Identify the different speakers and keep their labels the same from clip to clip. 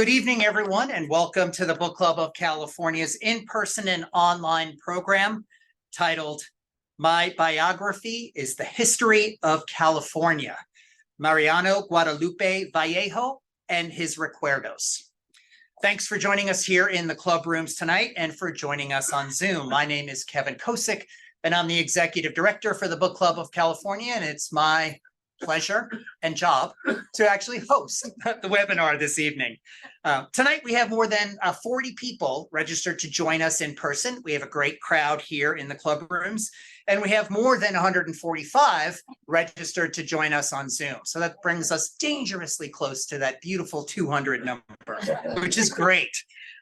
Speaker 1: Good evening, everyone, and welcome to the Book Club of California's in-person and online program titled My Biography is the History of California, Mariano Guadalupe Vallejo and his Recuerdos. Thanks for joining us here in the club rooms tonight and for joining us on Zoom. My name is Kevin Kosick, and I'm the Executive Director for the Book Club of California, and it's my pleasure and job to actually host the webinar this evening. Tonight, we have more than 40 people registered to join us in person. We have a great crowd here in the club rooms, and we have more than 145 registered to join us on Zoom. So that brings us dangerously close to that beautiful 200 number, which is great.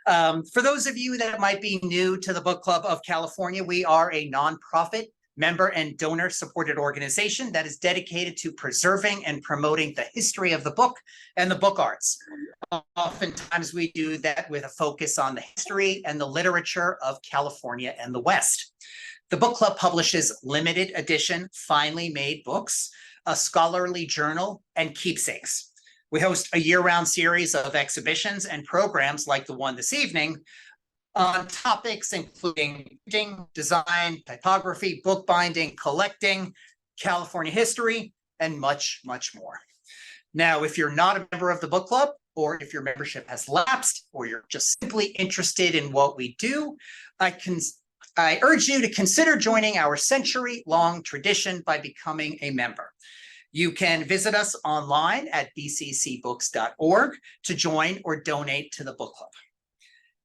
Speaker 1: For those of you that might be new to the Book Club of California, we are a nonprofit member and donor supported organization that is dedicated to preserving and promoting the history of the book and the book arts. Oftentimes we do that with a focus on the history and the literature of California and the West. The book club publishes limited edition, finely made books, a scholarly journal, and keepsakes. We host a year-round series of exhibitions and programs like the one this evening, on topics including printing, design, typography, bookbinding, collecting, California history, and much, much more. Now, if you're not a member of the book club, or if your membership has lapsed, or you're just simply interested in what we do, I urge you to consider joining our century-long tradition by becoming a member. You can visit us online at bccbooks.org to join or donate to the book club.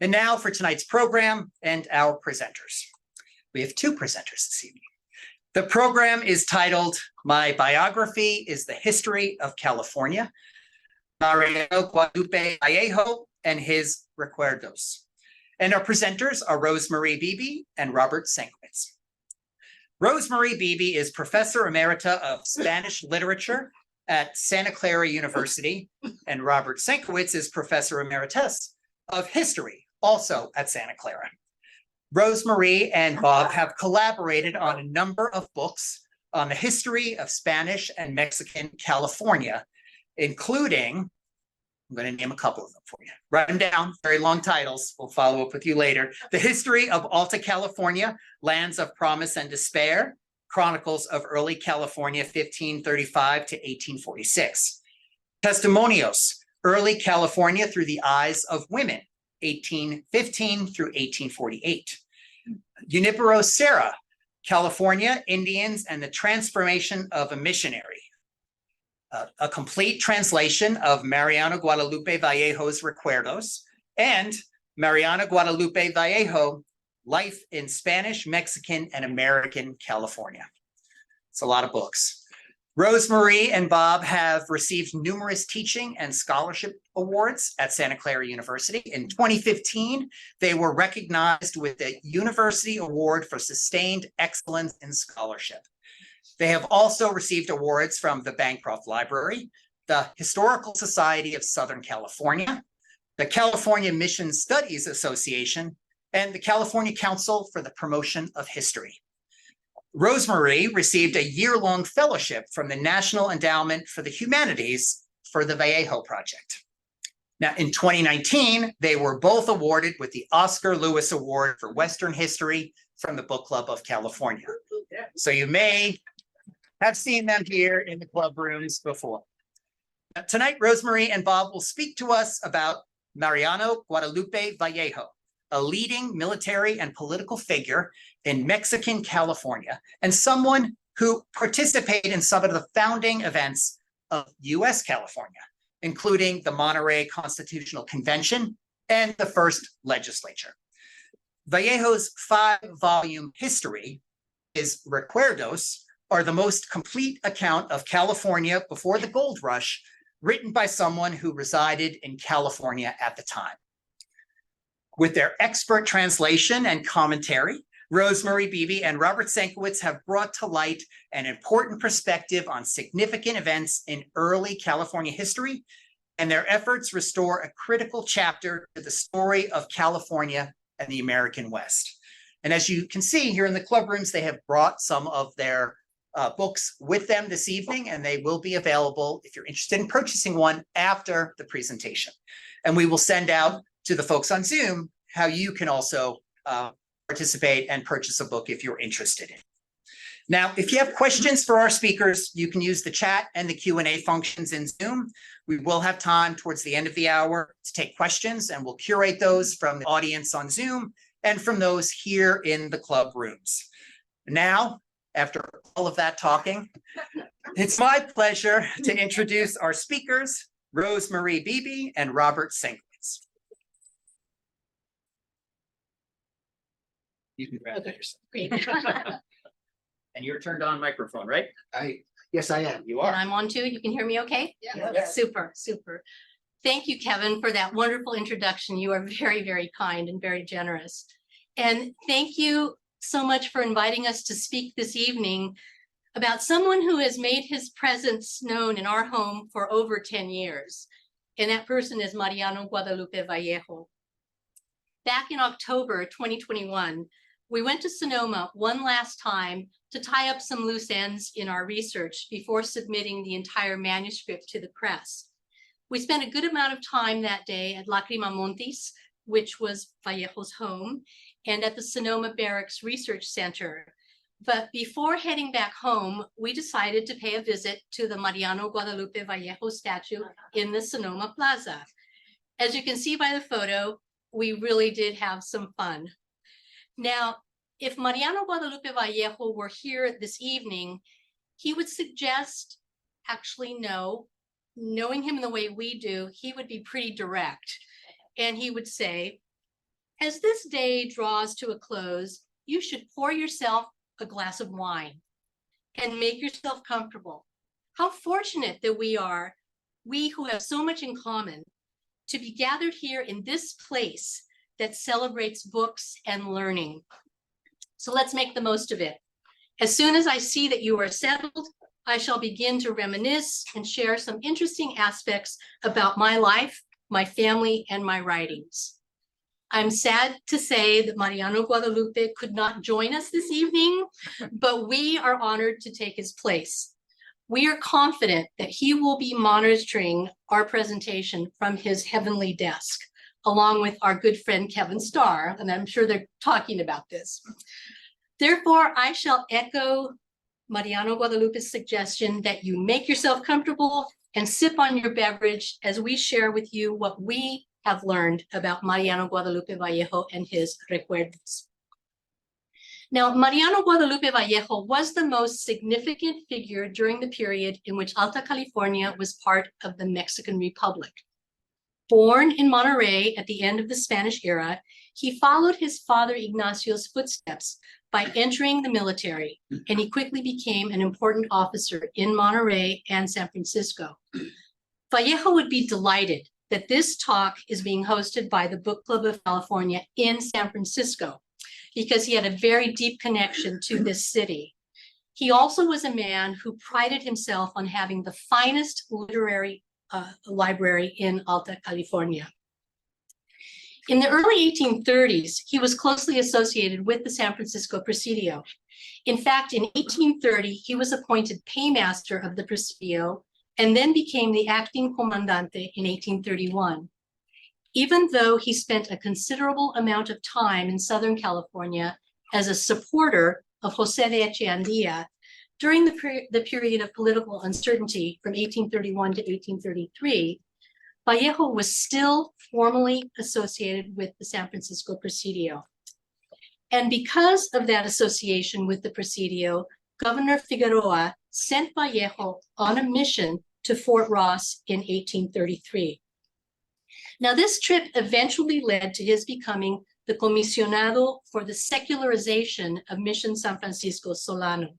Speaker 1: And now for tonight's program and our presenters. We have two presenters this evening. The program is titled, My Biography is the History of California, Mariano Guadalupe Vallejo and his Recuerdos. And our presenters are Rosemarie Beebe and Robert Sankwitz. Rosemarie Beebe is Professor Emerita of Spanish Literature at Santa Clara University, and Robert Sankwitz is Professor Emeritus of History, also at Santa Clara. Rosemarie and Bob have collaborated on a number of books on the history of Spanish and Mexican California, including, I'm going to name a couple of them for you. Write them down, very long titles. We'll follow up with you later. The History of Alta California, Lands of Promise and Despair, Chronicles of Early California, 1535 to 1846. Testimonios, Early California Through the Eyes of Women, 1815 through 1848. Junipero Serra, California, Indians, and the Transformation of a Missionary. A complete translation of Mariano Guadalupe Vallejo's Recuerdos, and Mariano Guadalupe Vallejo, Life in Spanish, Mexican, and American California. It's a lot of books. Rosemarie and Bob have received numerous teaching and scholarship awards at Santa Clara University. In 2015, they were recognized with the University Award for Sustained Excellence in Scholarship. They have also received awards from the Bancroft Library, the Historical Society of Southern California, the California Mission Studies Association, and the California Council for the Promotion of History. Rosemarie received a year-long fellowship from the National Endowment for the Humanities for the Vallejo Project. Now, in 2019, they were both awarded with the Oscar Lewis Award for Western History from the Book Club of California. So you may have seen them here in the club rooms before. Now, tonight, Rosemarie and Bob will speak to us about Mariano Guadalupe Vallejo, a leading military and political figure in Mexican California, and someone who participated in some of the founding events of U.S. California, including the Monterey Constitutional Convention and the first legislature. Vallejo's 5-volume history, his Recuerdos, are the most complete account of California before the gold rush, written by someone who resided in California at the time. With their expert translation and commentary, Rosemarie Beebe and Robert Sankwitz have brought to light an important perspective on significant events in early California history, and their efforts restore a critical chapter to the story of California and the American West. And as you can see here in the club rooms, they have brought some of their books with them this evening, and they will be available if you're interested in purchasing one after the presentation. And we will send out to the folks on Zoom how you can also participate and purchase a book if you're interested in. Now, if you have questions for our speakers, you can use the chat and the Q&A functions in Zoom. We will have time towards the end of the hour to take questions, and we'll curate those from the audience on Zoom and from those here in the club rooms. Now, after all of that talking, it's my pleasure to introduce our speakers, Rose Marie Beebe and Robert Sinkwitz. You can grab that yourself.
Speaker 2: Great.
Speaker 1: And you're turned on microphone, right?
Speaker 3: Yes, I am.
Speaker 1: You
Speaker 2: And
Speaker 1: are.
Speaker 2: I'm on too. You can hear me okay?
Speaker 1: Yeah.
Speaker 2: Super, super. Thank you, Kevin, for that wonderful introduction. You are very, very kind and very generous. And thank you so much for inviting us to speak this evening about someone who has made his presence known in our home for over 10 years. And that person is Mariano Guadalupe Vallejo. Back in October 2021, we went to Sonoma one last time to tie up some loose ends in our research before submitting the entire manuscript to the press. We spent a good amount of time that day at Lacrima Montis, which was Vallejo's home, and at the Sonoma Barracks Research Center. But before heading back home, we decided to pay a visit to the Mariano Guadalupe Vallejo statue in the Sonoma Plaza. As you can see by the photo, we really did have some fun. Now, if Mariano Guadalupe Vallejo were here this evening, he would suggest, actually no, knowing him the way we do, he would be pretty direct. And he would say, as this day draws to a close, you should pour yourself a glass of wine and make yourself comfortable. How fortunate that we are, we who have so much in common, to be gathered here in this place that celebrates books and learning. So let's make the most of it. As soon as I see that you are settled, I shall begin to reminisce and share some interesting aspects about my life, my family, and my writings. I'm sad to say that Mariano Guadalupe could not join us this evening, but we are honored to take his place. We are confident that he will be monitoring our presentation from his heavenly desk, along with our good friend Kevin Starr, and I'm sure they're talking about this. Therefore, I shall echo Mariano Guadalupe's suggestion that you make yourself comfortable and sip on your beverage as we share with you what we have learned about Mariano Guadalupe Vallejo and his Recuerdos. Now, Mariano Guadalupe Vallejo was the most significant figure during the period in which Alta California was part of the Mexican Republic. Born in Monterey at the end of the Spanish era, he followed his father Ignacio's footsteps by entering the military, and he quickly became an important officer in Monterey and San Francisco. Vallejo would be delighted that this talk is being hosted by the Book Club of California in San Francisco, because he had a very deep connection to this city. He also was a man who prided himself on having the finest literary library in Alta California. In the early 1830s, he was closely associated with the San Francisco Presidio. In fact, in 1830, he was appointed paymaster of the Presidio and then became the acting comandante in 1831. Even though he spent a considerable amount of time in Southern California as a supporter of José de Echeandía during the period of political uncertainty from 1831 to 1833, Vallejo was still formally associated with the San Francisco Presidio. And because of that association with the Presidio, Governor Figueroa sent Vallejo on a mission to Fort Ross in 1833. Now, this trip eventually led to his becoming the comisionado for the secularization of Mission San Francisco Solano.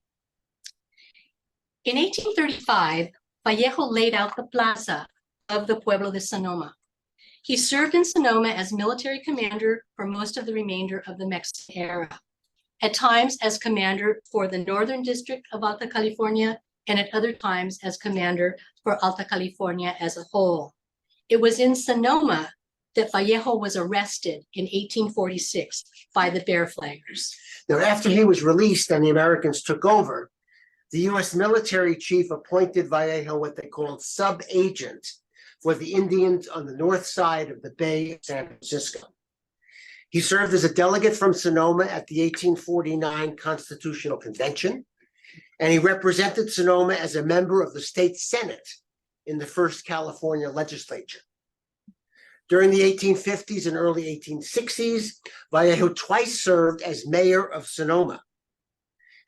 Speaker 2: In 1835, Vallejo laid out the plaza of the Pueblo de Sonoma. He served in Sonoma as military commander for most of the remainder of the Mexican era, at times as commander for the Northern District of Alta California, and at other times as commander for Alta California as a whole. It was in Sonoma that Vallejo was arrested in 1846 by the Bear Flaggers.
Speaker 3: Now, after he was released and the Americans took over, the U.S. military chief appointed Vallejo what they called sub-agent for the Indians on the north side of the Bay of San Francisco. He served as a delegate from Sonoma at the 1849 Constitutional Convention, and he represented Sonoma as a member of the state Senate in the first California legislature. During the 1850s and early 1860s, Vallejo twice served as mayor of Sonoma.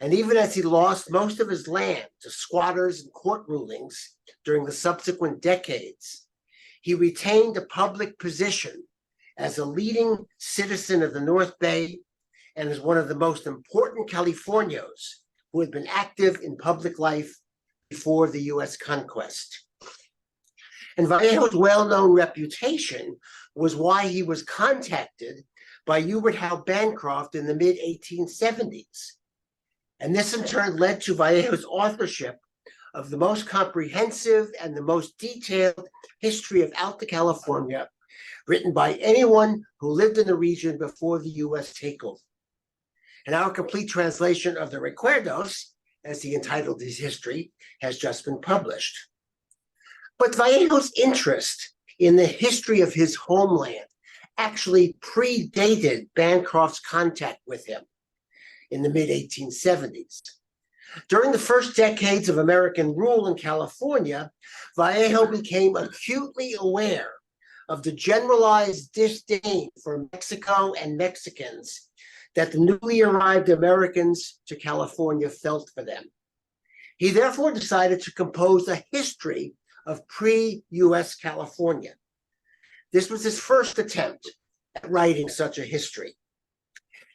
Speaker 3: And even as he lost most of his land to squatters and court rulings during the subsequent decades, he retained a public position as a leading citizen of the North Bay and as one of the most important Californios who had been active in public life before the US conquest. And Vallejo's well-known reputation was why he was contacted by Hubert Howe Bancroft in the mid-1870s. And this in turn led to Vallejo's authorship of the most comprehensive and the most detailed history of Alta California written by anyone who lived in the region before the US takeover. And our complete translation of the Recuerdos, as he entitled his history, has just been published. But Vallejo's interest in the history of his homeland actually predated Bancroft's contact with him in the mid-1870s. During the first decades of American rule in California, Vallejo became acutely aware of the generalized disdain for Mexico and Mexicans that the newly arrived Americans to California felt for them. He therefore decided to compose a history of pre-US California. This was his first attempt at writing such a history.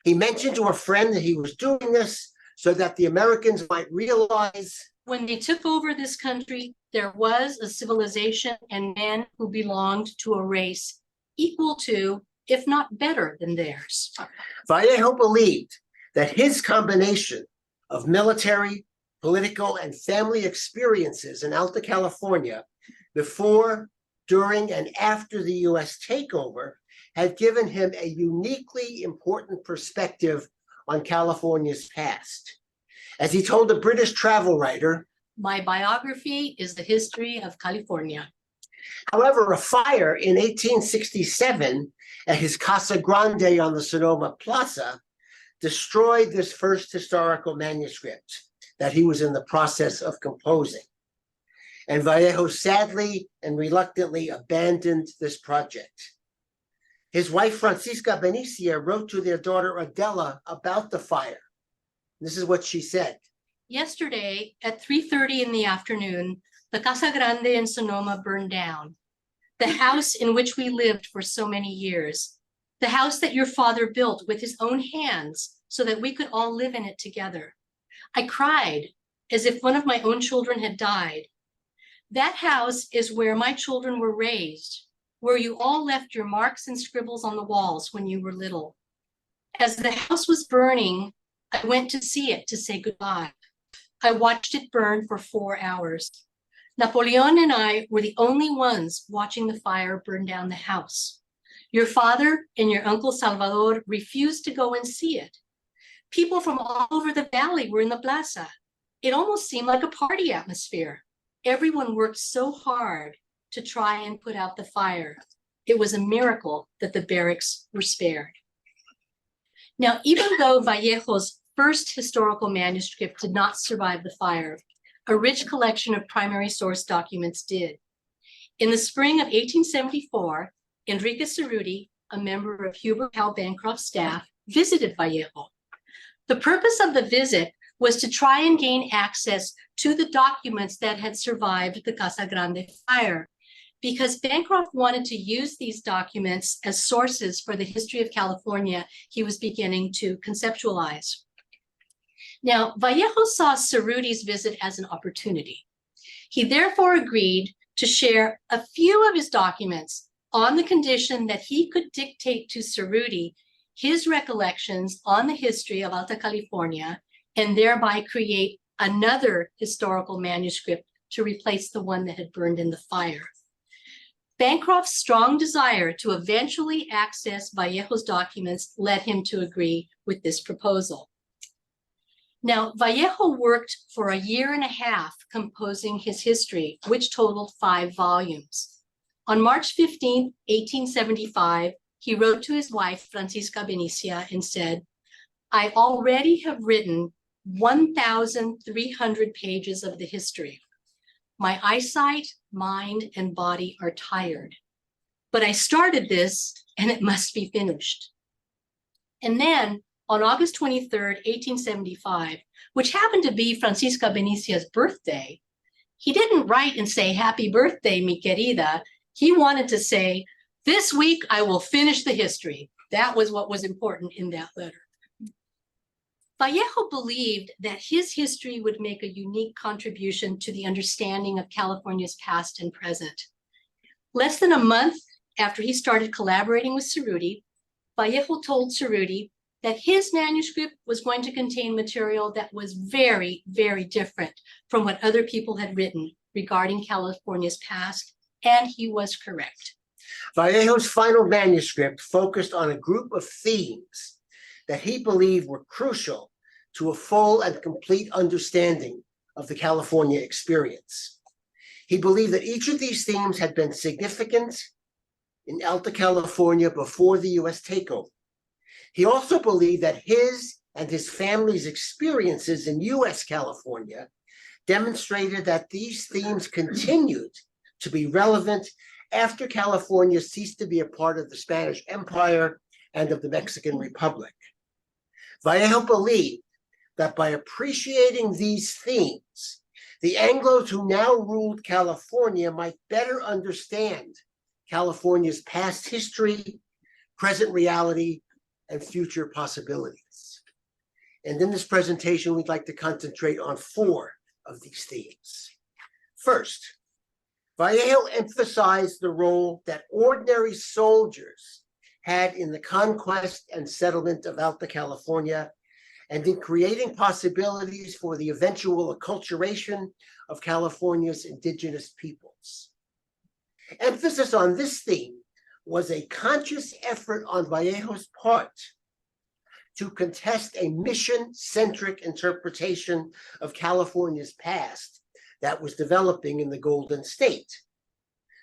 Speaker 3: He mentioned to a friend that he was doing this so that the Americans might realize
Speaker 2: when they took over this country, there was a civilization and men who belonged to a race equal to, if not better than theirs.
Speaker 3: Vallejo believed that his combination of military, political, and family experiences in Alta California before, during, and after the US takeover had given him a uniquely important perspective on California's past. As he told a British travel writer,
Speaker 2: "My biography is the history of California."
Speaker 3: However, a fire in 1867 at his Casa Grande on the Sonoma Plaza destroyed this first historical manuscript that he was in the process of composing. And Vallejo sadly and reluctantly abandoned this project. His wife, Francisca Benicia, wrote to their daughter Adela about the fire. This is what she said.
Speaker 2: "Yesterday at 3:30 in the afternoon, the Casa Grande in Sonoma burned down. The house in which we lived for so many years. The house that your father built with his own hands so that we could all live in it together. I cried as if one of my own children had died. That house is where my children were raised, where you all left your marks and scribbles on the walls when you were little. As the house was burning, I went to see it to say goodbye. I watched it burn for 4 hours. Napoleon and I were the only ones watching the fire burn down the house. Your father and your uncle Salvador refused to go and see it. People from all over the valley were in the plaza. It almost seemed like a party atmosphere. Everyone worked so hard to try and put out the fire. It was a miracle that the barracks were spared." Now, even though Vallejo's first historical manuscript did not survive the fire, a rich collection of primary source documents did. In the spring of 1874, Enrique Cerruti, a member of Hubert Howe Bancroft's staff, visited Vallejo. The purpose of the visit was to try and gain access to the documents that had survived the Casa Grande fire, because Bancroft wanted to use these documents as sources for the history of California he was beginning to conceptualize. Now, Vallejo saw Cerruti's visit as an opportunity. He therefore agreed to share a few of his documents on the condition that he could dictate to Cerruti his recollections on the history of Alta California and thereby create another historical manuscript to replace the one that had burned in the fire. Bancroft's strong desire to eventually access Vallejo's documents led him to agree with this proposal. Now, Vallejo worked for 1.5 years composing his history, which totaled 5 volumes. On March 15, 1875, he wrote to his wife, Francisca Benicia, and said, "I already have written 1,300 pages of the history. My eyesight, mind, and body are tired. But I started this, and it must be finished." And then, on August 23rd, 1875, which happened to be Francisca Benicia's birthday, he didn't write and say, "Happy birthday, mi querida." He wanted to say, "This week I will finish the history." That was what was important in that letter. Vallejo believed that his history would make a unique contribution to the understanding of California's past and present. Less than a month after he started collaborating with Cerruti, Vallejo told Cerruti that his manuscript was going to contain material that was very, very different from what other people had written regarding California's past, and he was correct.
Speaker 3: Vallejo's final manuscript focused on a group of themes that he believed were crucial to a full and complete understanding of the California experience. He believed that each of these themes had been significant in Alta California before the US takeover. He also believed that his and his family's experiences in US California demonstrated that these themes continued to be relevant after California ceased to be a part of the Spanish Empire and of the Mexican Republic. Vallejo believed that by appreciating these themes, the Anglos who now ruled California might better understand California's past history, present reality, and future possibilities. And in this presentation, we'd like to concentrate on 4 of these themes. First, Vallejo emphasized the role that ordinary soldiers had in the conquest and settlement of Alta California and in creating possibilities for the eventual acculturation of California's indigenous peoples. Emphasis on this theme was a conscious effort on Vallejo's part to contest a mission-centric interpretation of California's past that was developing in the Golden State.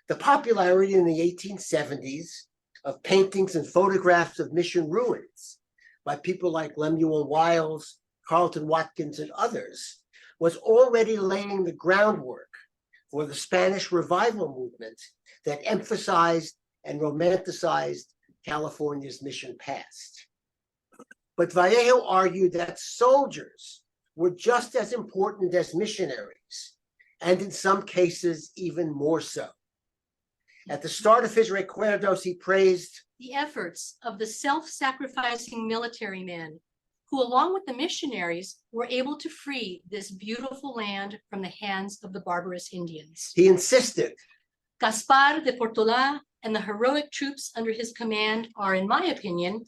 Speaker 3: The popularity in the 1870s of paintings and photographs of mission ruins by people like Lemuel Wiles, Carlton Watkins, and others was already laying the groundwork for the Spanish revival movement that emphasized and romanticized California's mission past. But Vallejo argued that soldiers were just as important as missionaries, and in some cases, even more so. At the start of his Recuerdos, he praised
Speaker 2: the efforts of the self-sacrificing military men who, along with the missionaries, were able to free this beautiful land from the hands of the barbarous Indians.
Speaker 3: He insisted
Speaker 2: Gaspar de Portola and the heroic troops under his command are, in my opinion,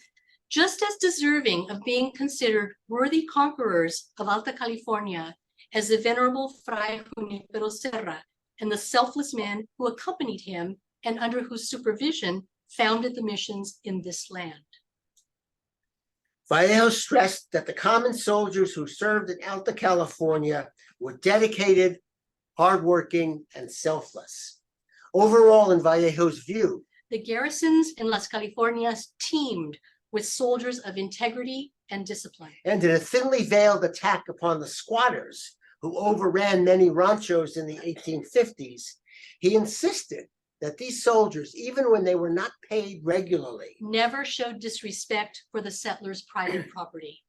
Speaker 2: just as deserving of being considered worthy conquerors of Alta California as the venerable Fray Junipero Serra and the selfless men who accompanied him and under whose supervision founded the missions in this land.
Speaker 3: Vallejo stressed that the common soldiers who served in Alta California were dedicated, hardworking, and selfless. Overall, in Vallejo's view,
Speaker 2: the garrisons in Las Californias teamed with soldiers of integrity and discipline.
Speaker 3: And in a thinly veiled attack upon the squatters who overran many ranchos in the 1850s, he insisted that these soldiers, even when they were not paid regularly,
Speaker 2: never showed disrespect for the settlers' private property.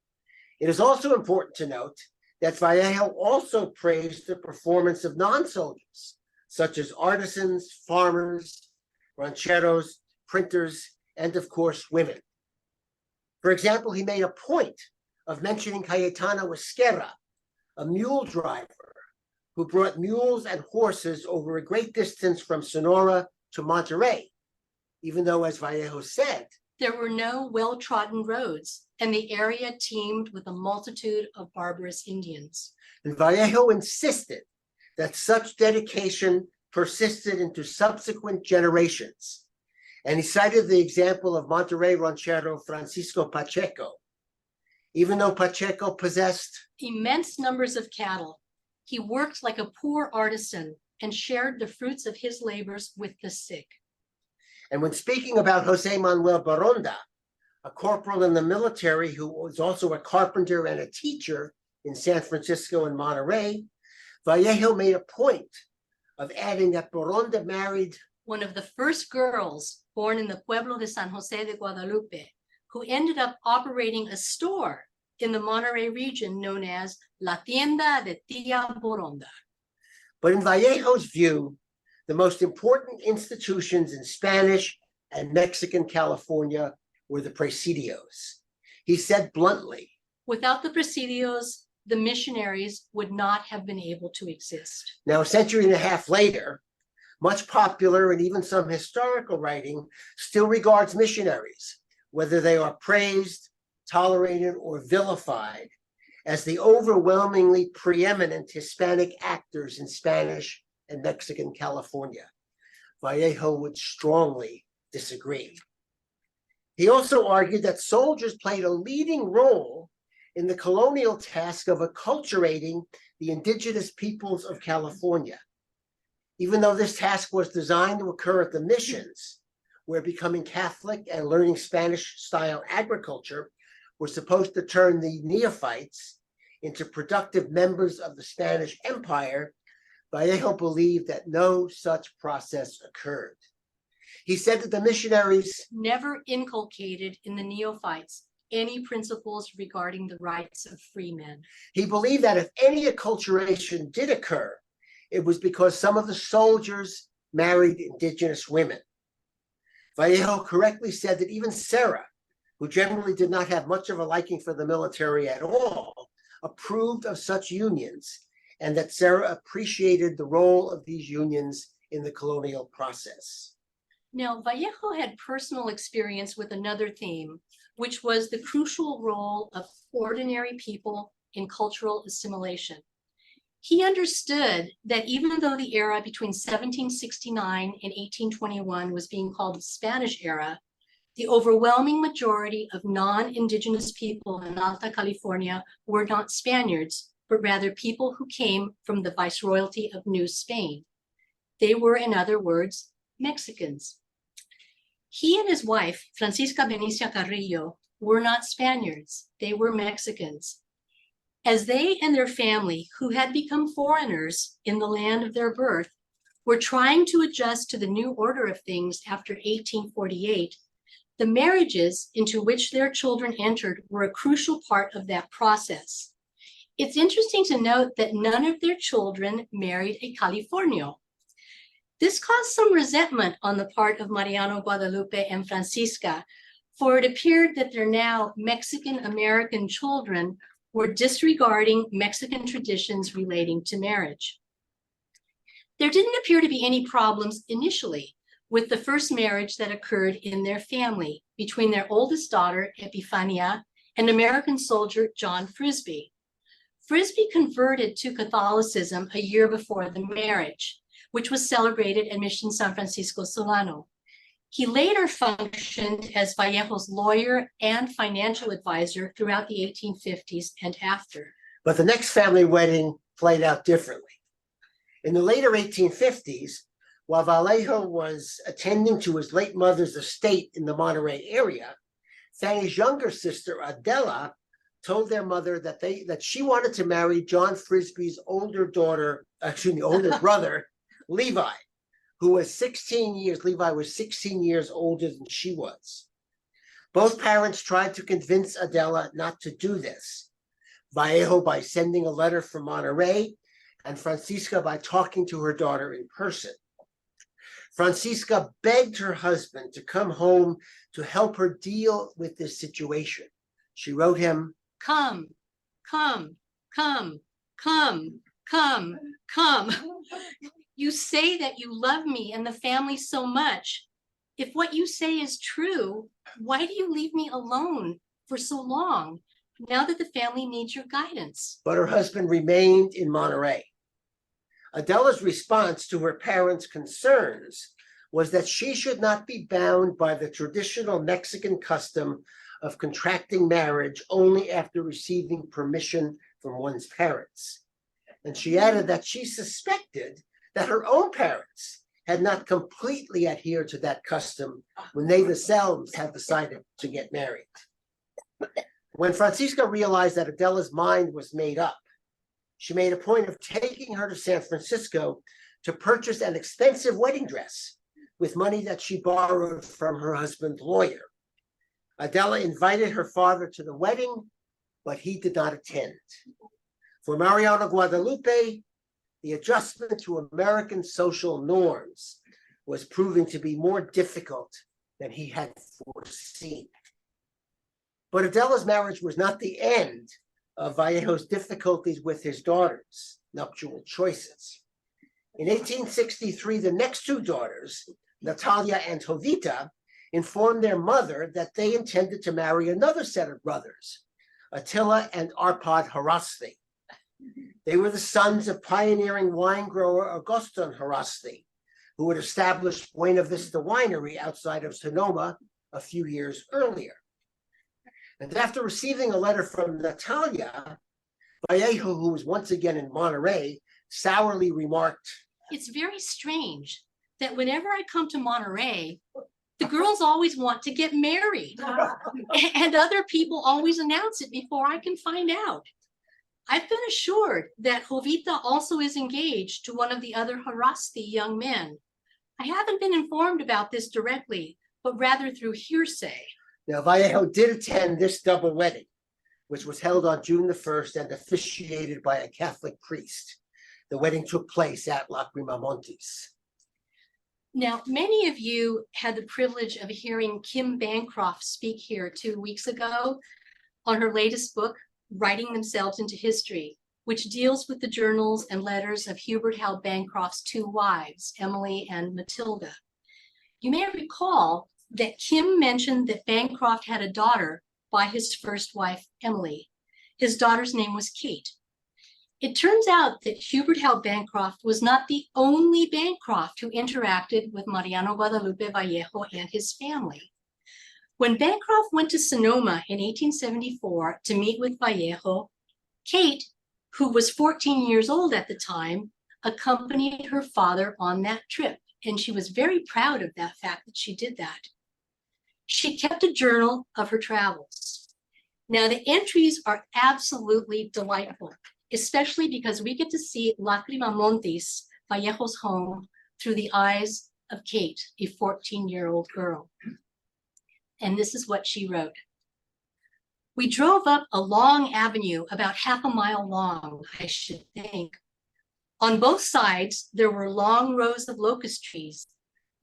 Speaker 3: It is also important to note that Vallejo also praised the performance of non-soldiers, such as artisans, farmers, rancheros, printers, and of course, women. For example, he made a point of mentioning Cayetano Esquerra, a mule driver who brought mules and horses over a great distance from Sonora to Monterey, even though, as Vallejo said,
Speaker 2: there were no well-trodden roads, and the area teemed with a multitude of barbarous Indians.
Speaker 3: And Vallejo insisted that such dedication persisted into subsequent generations. And he cited the example of Monterey ranchero Francisco Pacheco. Even though Pacheco possessed
Speaker 2: immense numbers of cattle, he worked like a poor artisan and shared the fruits of his labors with the sick.
Speaker 3: And when speaking about Jose Manuel Baronda, a corporal in the military who was also a carpenter and a teacher in San Francisco and Monterey, Vallejo made a point of adding that Baronda married
Speaker 2: one of the first girls born in the pueblo de San Jose de Guadalupe, who ended up operating a store in the Monterey region known as La Tienda de Tia Boronda.
Speaker 3: But in Vallejo's view, the most important institutions in Spanish and Mexican California were the presidios. He said bluntly,
Speaker 2: without the presidios, the missionaries would not have been able to exist.
Speaker 3: Now, a century and a half later, much popular and even some historical writing still regards missionaries, whether they are praised, tolerated, or vilified, as the overwhelmingly preeminent Hispanic actors in Spanish and Mexican California. Vallejo would strongly disagree. He also argued that soldiers played a leading role in the colonial task of acculturating the indigenous peoples of California. Even though this task was designed to occur at the missions, where becoming Catholic and learning Spanish-style agriculture were supposed to turn the neophytes into productive members of the Spanish Empire, Vallejo believed that no such process occurred. He said that the missionaries
Speaker 2: never inculcated in the neophytes any principles regarding the rights of free men.
Speaker 3: He believed that if any acculturation did occur, it was because some of the soldiers married indigenous women. Vallejo correctly said that even Sarah, who generally did not have much of a liking for the military at all, approved of such unions, and that Sarah appreciated the role of these unions in the colonial process.
Speaker 2: Now, Vallejo had personal experience with another theme, which was the crucial role of ordinary people in cultural assimilation. He understood that even though the era between 1769 and 1821 was being called the Spanish era, the overwhelming majority of non-indigenous people in Alta California were not Spaniards, but rather people who came from the Viceroyalty of New Spain. They were, in other words, Mexicans. He and his wife, Francisca Benicia Carrillo, were not Spaniards, they were Mexicans. As they and their family, who had become foreigners in the land of their birth, were trying to adjust to the new order of things after 1848, the marriages into which their children entered were a crucial part of that process. It's interesting to note that none of their children married a Californio. This caused some resentment on the part of Mariano Guadalupe and Francisca, for it appeared that their now Mexican-American children were disregarding Mexican traditions relating to marriage. There didn't appear to be any problems initially with the first marriage that occurred in their family between their oldest daughter, Epifania, and American soldier John Frisbee. Frisbee converted to Catholicism a year before the marriage, which was celebrated at Mission San Francisco Solano. He later functioned as Vallejo's lawyer and financial advisor throughout the 1850s and after.
Speaker 3: But the next family wedding played out differently. In the later 1850s, while Vallejo was attending to his late mother's estate in the Monterey area, Fanny's younger sister, Adela, told their mother that she wanted to marry John Frisbee's older brother, Levi, who was 16 years, Levi was 16 years older than she was. Both parents tried to convince Adela not to do this. Vallejo by sending a letter from Monterey, and Francisca by talking to her daughter in person. Francisca begged her husband to come home to help her deal with this situation. She wrote him,
Speaker 2: Come, come, come, come, come, come. You say that you love me and the family so much. If what you say is true, why do you leave me alone for so long, now that the family needs your guidance?
Speaker 3: But her husband remained in Monterey. Adela's response to her parents' concerns was that she should not be bound by the traditional Mexican custom of contracting marriage only after receiving permission from one's parents. And she added that she suspected that her own parents had not completely adhered to that custom when they themselves had decided to get married. When Francisca realized that Adela's mind was made up, she made a point of taking her to San Francisco to purchase an expensive wedding dress with money that she borrowed from her husband's lawyer. Adela invited her father to the wedding, but he did not attend. For Mariano Guadalupe, the adjustment to American social norms was proving to be more difficult than he had foreseen. But Adela's marriage was not the end of Vallejo's difficulties with his daughters' nuptial choices. In 1863, the next two daughters, Natalia and Jovita, informed their mother that they intended to marry another set of brothers, Attila and Arpad Harasti. They were the sons of pioneering wine grower Augustin Harasti, who had established Buena Vista Winery outside of Sonoma a few years earlier. And after receiving a letter from Natalia, Vallejo, who was once again in Monterey, sourly remarked,
Speaker 2: "It's very strange that whenever I come to Monterey, the girls always want to get married, and other people always announce it before I can find out. I've been assured that Jovita also is engaged to one of the other Harasti young men. I haven't been informed about this directly, but rather through hearsay."
Speaker 3: Now, Vallejo did attend this double wedding, which was held on June the 1st and officiated by a Catholic priest. The wedding took place at Lacrima Montes.
Speaker 2: Now, many of you had the privilege of hearing Kim Bancroft speak here 2 weeks ago on her latest book, Writing Themselves into History, which deals with the journals and letters of Hubert Howe Bancroft's two wives, Emily and Matilda. You may recall that Kim mentioned that Bancroft had a daughter by his first wife, Emily. His daughter's name was Kate. It turns out that Hubert Howe Bancroft was not the only Bancroft who interacted with Mariano Guadalupe Vallejo and his family. When Bancroft went to Sonoma in 1874 to meet with Vallejo, Kate, who was 14 years old at the time, accompanied her father on that trip, and she was very proud of that fact that she did that. She kept a journal of her travels. Now, the entries are absolutely delightful, especially because we get to see Lacrima Montes, Vallejo's home, through the eyes of Kate, a 14-year-old girl. And this is what she wrote. "We drove up a long avenue, about half a mile long, I should think. On both sides, there were long rows of locust trees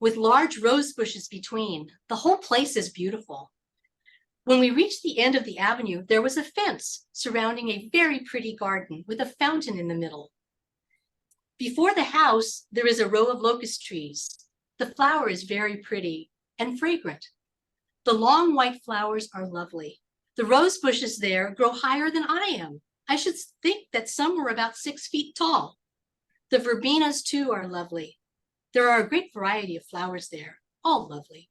Speaker 2: with large rose bushes between. The whole place is beautiful. When we reached the end of the avenue, there was a fence surrounding a very pretty garden with a fountain in the middle. Before the house, there is a row of locust trees. The flower is very pretty and fragrant. The long white flowers are lovely. The rose bushes there grow higher than I am. I should think that some were about 6 feet tall. The verbenas too are lovely. There are a great variety of flowers there, all lovely.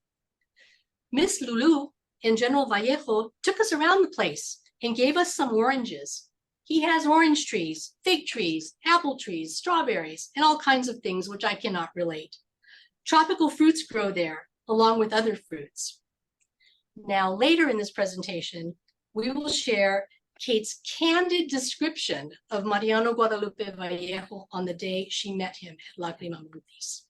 Speaker 2: Miss Lulu and General Vallejo took us around the place and gave us some oranges. He has orange trees, fig trees, apple trees, strawberries, and all kinds of things which I cannot relate. Tropical fruits grow there, along with other fruits." Now, later in this presentation, we will share Kate's candid description of Mariano Guadalupe Vallejo on the day she met him at Lacrima Montes.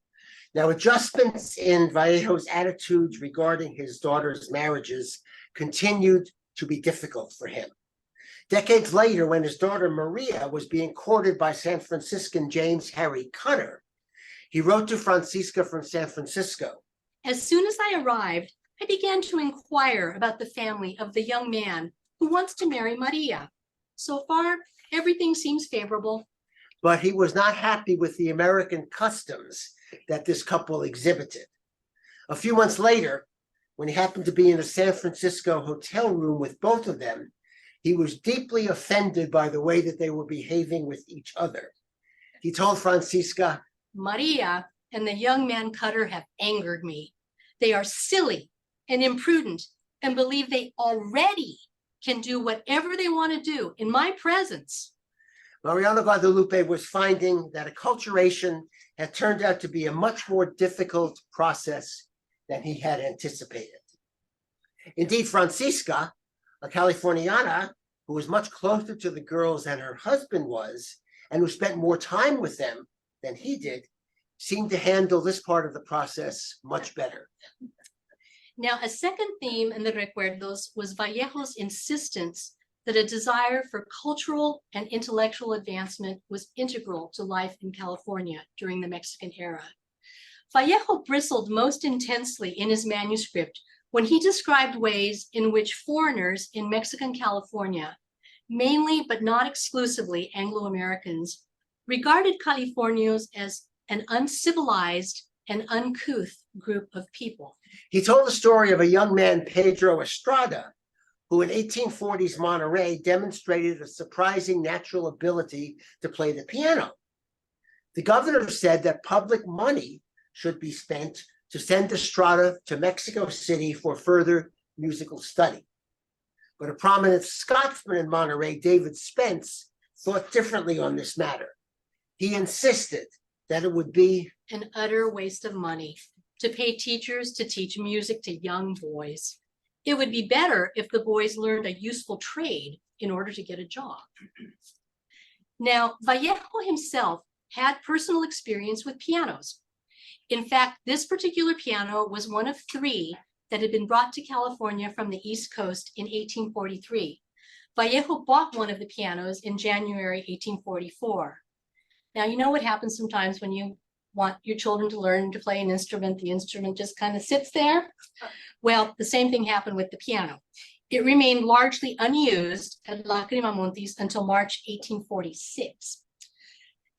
Speaker 3: Now, adjustments in Vallejo's attitudes regarding his daughter's marriages continued to be difficult for him. Decades later, when his daughter Maria was being courted by San Franciscan James Harry Cutter, he wrote to Francisca from San Francisco.
Speaker 2: "As soon as I arrived, I began to inquire about the family of the young man who wants to marry Maria. So far, everything seems favorable."
Speaker 3: But he was not happy with the American customs that this couple exhibited. A few months later, when he happened to be in a San Francisco hotel room with both of them, he was deeply offended by the way that they were behaving with each other. He told Francisca,
Speaker 2: "Maria and the young man Cutter have angered me. They are silly and imprudent and believe they already can do whatever they want to do in my presence."
Speaker 3: Mariano Guadalupe was finding that acculturation had turned out to be a much more difficult process than he had anticipated. Indeed, Francisca, a Californiana who was much closer to the girls than her husband was, and who spent more time with them than he did, seemed to handle this part of the process much better.
Speaker 2: Now, a second theme in the Recuerdos was Vallejo's insistence that a desire for cultural and intellectual advancement was integral to life in California during the Mexican era. Vallejo bristled most intensely in his manuscript when he described ways in which foreigners in Mexican California, mainly but not exclusively Anglo-Americans, regarded Californios as an uncivilized and uncouth group of people.
Speaker 3: He told the story of a young man, Pedro Estrada, who in 1840s Monterey demonstrated a surprising natural ability to play the piano. The governor said that public money should be spent to send Estrada to Mexico City for further musical study. But a prominent Scotsman in Monterey, David Spence, thought differently on this matter. He insisted that it would be
Speaker 2: an utter waste of money to pay teachers to teach music to young boys. It would be better if the boys learned a useful trade in order to get a job. Now, Vallejo himself had personal experience with pianos. In fact, this particular piano was one of 3 that had been brought to California from the East Coast in 1843. Vallejo bought one of the pianos in January 1844. Now, you know what happens sometimes when you want your children to learn to play an instrument, the instrument just kind of sits there. Well, the same thing happened with the piano. It remained largely unused at Lacrima Montis until March 1846.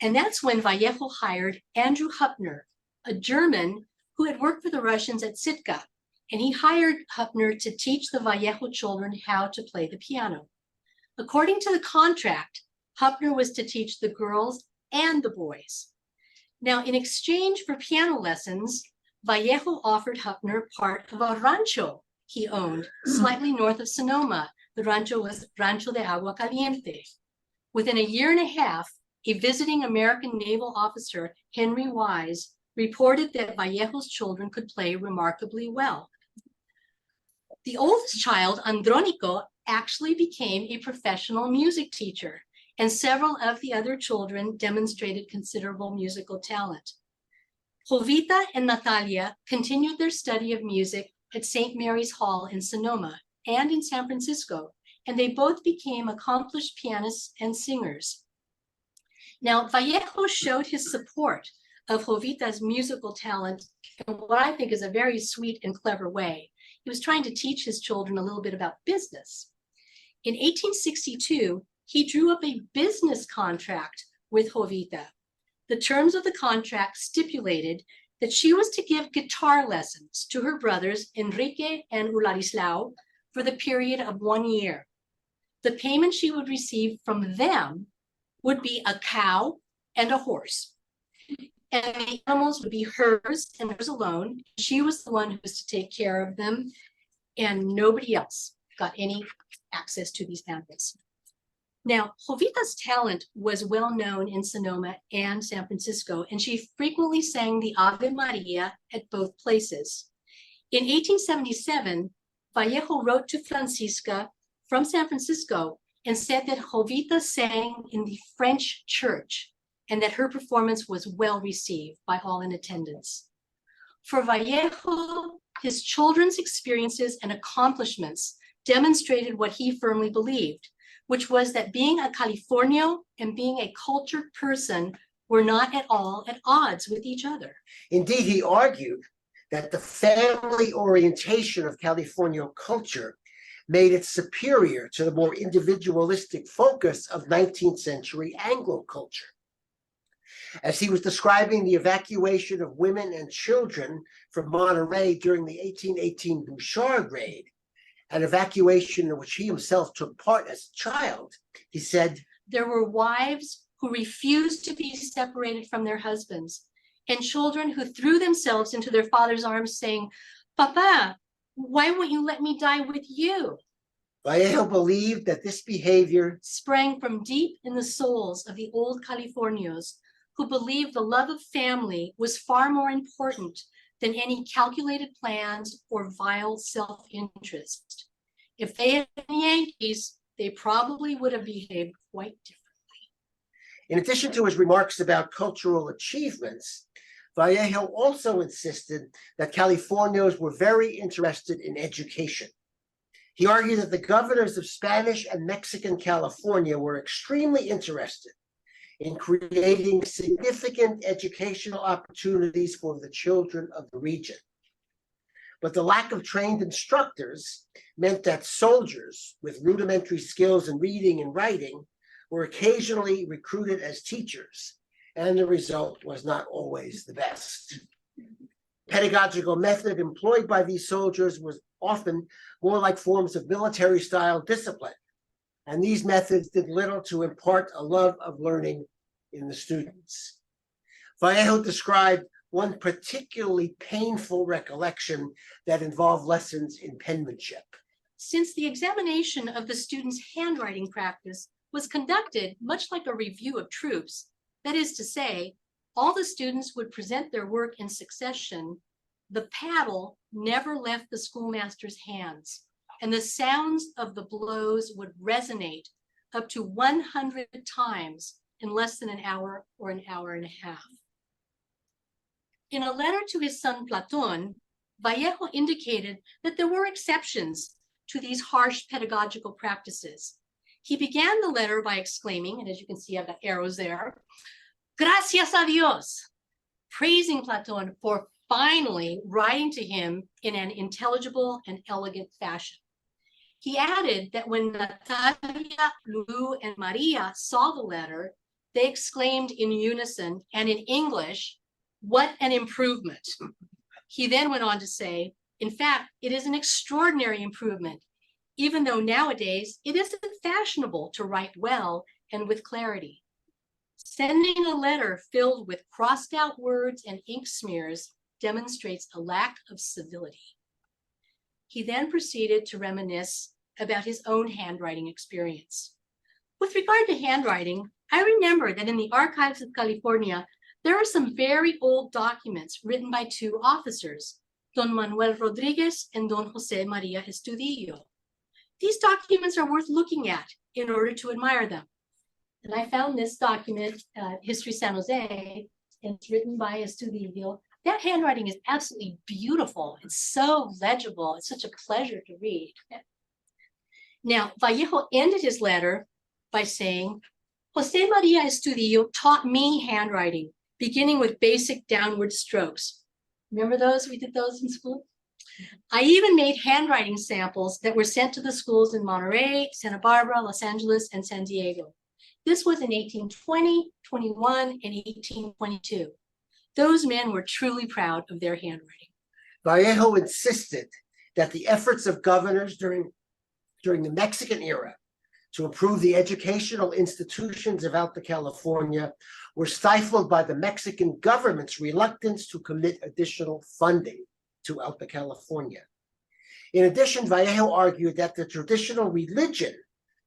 Speaker 2: And that's when Vallejo hired Andrew Huppner, a German who had worked for the Russians at Sitka, and he hired Huppner to teach the Vallejo children how to play the piano. According to the contract, Huppner was to teach the girls and the boys. Now, in exchange for piano lessons, Vallejo offered Huppner part of a rancho he owned slightly north of Sonoma. The rancho was Rancho de Agua Caliente. Within a year and a half, a visiting American naval officer, Henry Wise, reported that Vallejo's children could play remarkably well. The oldest child, Andrónico, actually became a professional music teacher, and several of the other children demonstrated considerable musical talent. Jovita and Natalia continued their study of music at St. Mary's Hall in Sonoma and in San Francisco, and they both became accomplished pianists and singers. Now, Vallejo showed his support of Jovita's musical talent in what I think is a very sweet and clever way. He was trying to teach his children a little bit about business. In 1862, he drew up a business contract with Jovita. The terms of the contract stipulated that she was to give guitar lessons to her brothers, Enrique and Ularislao, for the period of 1 year. The payment she would receive from them would be a cow and a horse. And the animals would be hers and hers alone. She was the one who was to take care of them, and nobody else got any access to these animals. Now, Jovita's talent was well known in Sonoma and San Francisco, and she frequently sang the Ave Maria at both places. In 1877, Vallejo wrote to Francisca from San Francisco and said that Jovita sang in the French church and that her performance was well received by all in attendance. For Vallejo, his children's experiences and accomplishments demonstrated what he firmly believed, which was that being a Californio and being a cultured person were not at all at odds with each other.
Speaker 3: Indeed, he argued that the family orientation of Californio culture made it superior to the more individualistic focus of 19th century Anglo culture. As he was describing the evacuation of women and children from Monterey during the 1818 Bouchard raid, an evacuation in which he himself took part as a child, he said,
Speaker 2: "There were wives who refused to be separated from their husbands, and children who threw themselves into their father's arms saying, 'Papa, why won't you let me die with you?'
Speaker 3: Vallejo believed that this behavior
Speaker 2: sprang from deep in the souls of the old Californios, who believed the love of family was far more important than any calculated plans or vile self-interest. If they had been Yankees, they probably would have behaved quite differently.
Speaker 3: In addition to his remarks about cultural achievements, Vallejo also insisted that Californios were very interested in education. He argued that the governors of Spanish and Mexican California were extremely interested in creating significant educational opportunities for the children of the region. But the lack of trained instructors meant that soldiers with rudimentary skills in reading and writing were occasionally recruited as teachers, and the result was not always the best. Pedagogical method employed by these soldiers was often more like forms of military-style discipline, and these methods did little to impart a love of learning in the students. Vallejo described one particularly painful recollection that involved lessons in penmanship.
Speaker 2: Since the examination of the students' handwriting practice was conducted much like a review of troops, that is to say, all the students would present their work in succession, the paddle never left the schoolmaster's hands, and the sounds of the blows would resonate up to 100 times in less than an hour or an hour and a half. In a letter to his son Platon, Vallejo indicated that there were exceptions to these harsh pedagogical practices. He began the letter by exclaiming, and as you can see, I've got arrows there, "Gracias a Dios," praising Platon for finally writing to him in an intelligible and elegant fashion. He added that when Natalia, Lulu, and Maria saw the letter, they exclaimed in unison and in English, "What an improvement." He then went on to say, in fact, it is an extraordinary improvement, even though nowadays it isn't fashionable to write well and with clarity. Sending a letter filled with crossed out words and ink smears demonstrates a lack of civility. He then proceeded to reminisce about his own handwriting experience. With regard to handwriting, I remember that in the archives of California, there are some very old documents written by two officers, Don Manuel Rodriguez and Don Jose Maria Estudillo. These documents are worth looking at in order to admire them. And I found this document, History San Jose, and it's written by Estudillo. That handwriting is absolutely beautiful. It's so legible. It's such a pleasure to read. Now, Vallejo ended his letter by saying, Jose Maria Estudillo taught me handwriting, beginning with basic downward strokes. Remember those? We did those in school. I even made handwriting samples that were sent to the schools in Monterey, Santa Barbara, Los Angeles, and San Diego. This was in 1820, 21, and 1822. Those men were truly proud of their handwriting.
Speaker 3: Vallejo insisted that the efforts of governors during the Mexican era to improve the educational institutions of Alta California were stifled by the Mexican government's reluctance to commit additional funding to Alta California. In addition, Vallejo argued that the traditional religion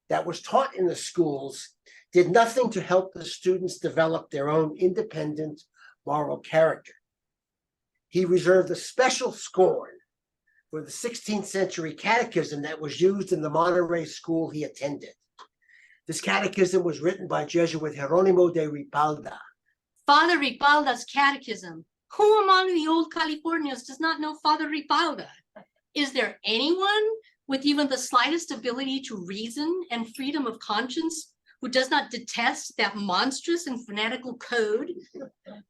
Speaker 3: that was taught in the schools did nothing to help the students develop their own independent moral character. He reserved a special scorn for the 16th century catechism that was used in the Monterey school he attended. This catechism was written by Jesuit Jeronimo de Ripalda.
Speaker 2: Father Ripalda's catechism. Who among the old Californios does not know Father Ripalda? Is there anyone with even the slightest ability to reason and freedom of conscience who does not detest that monstrous and fanatical code?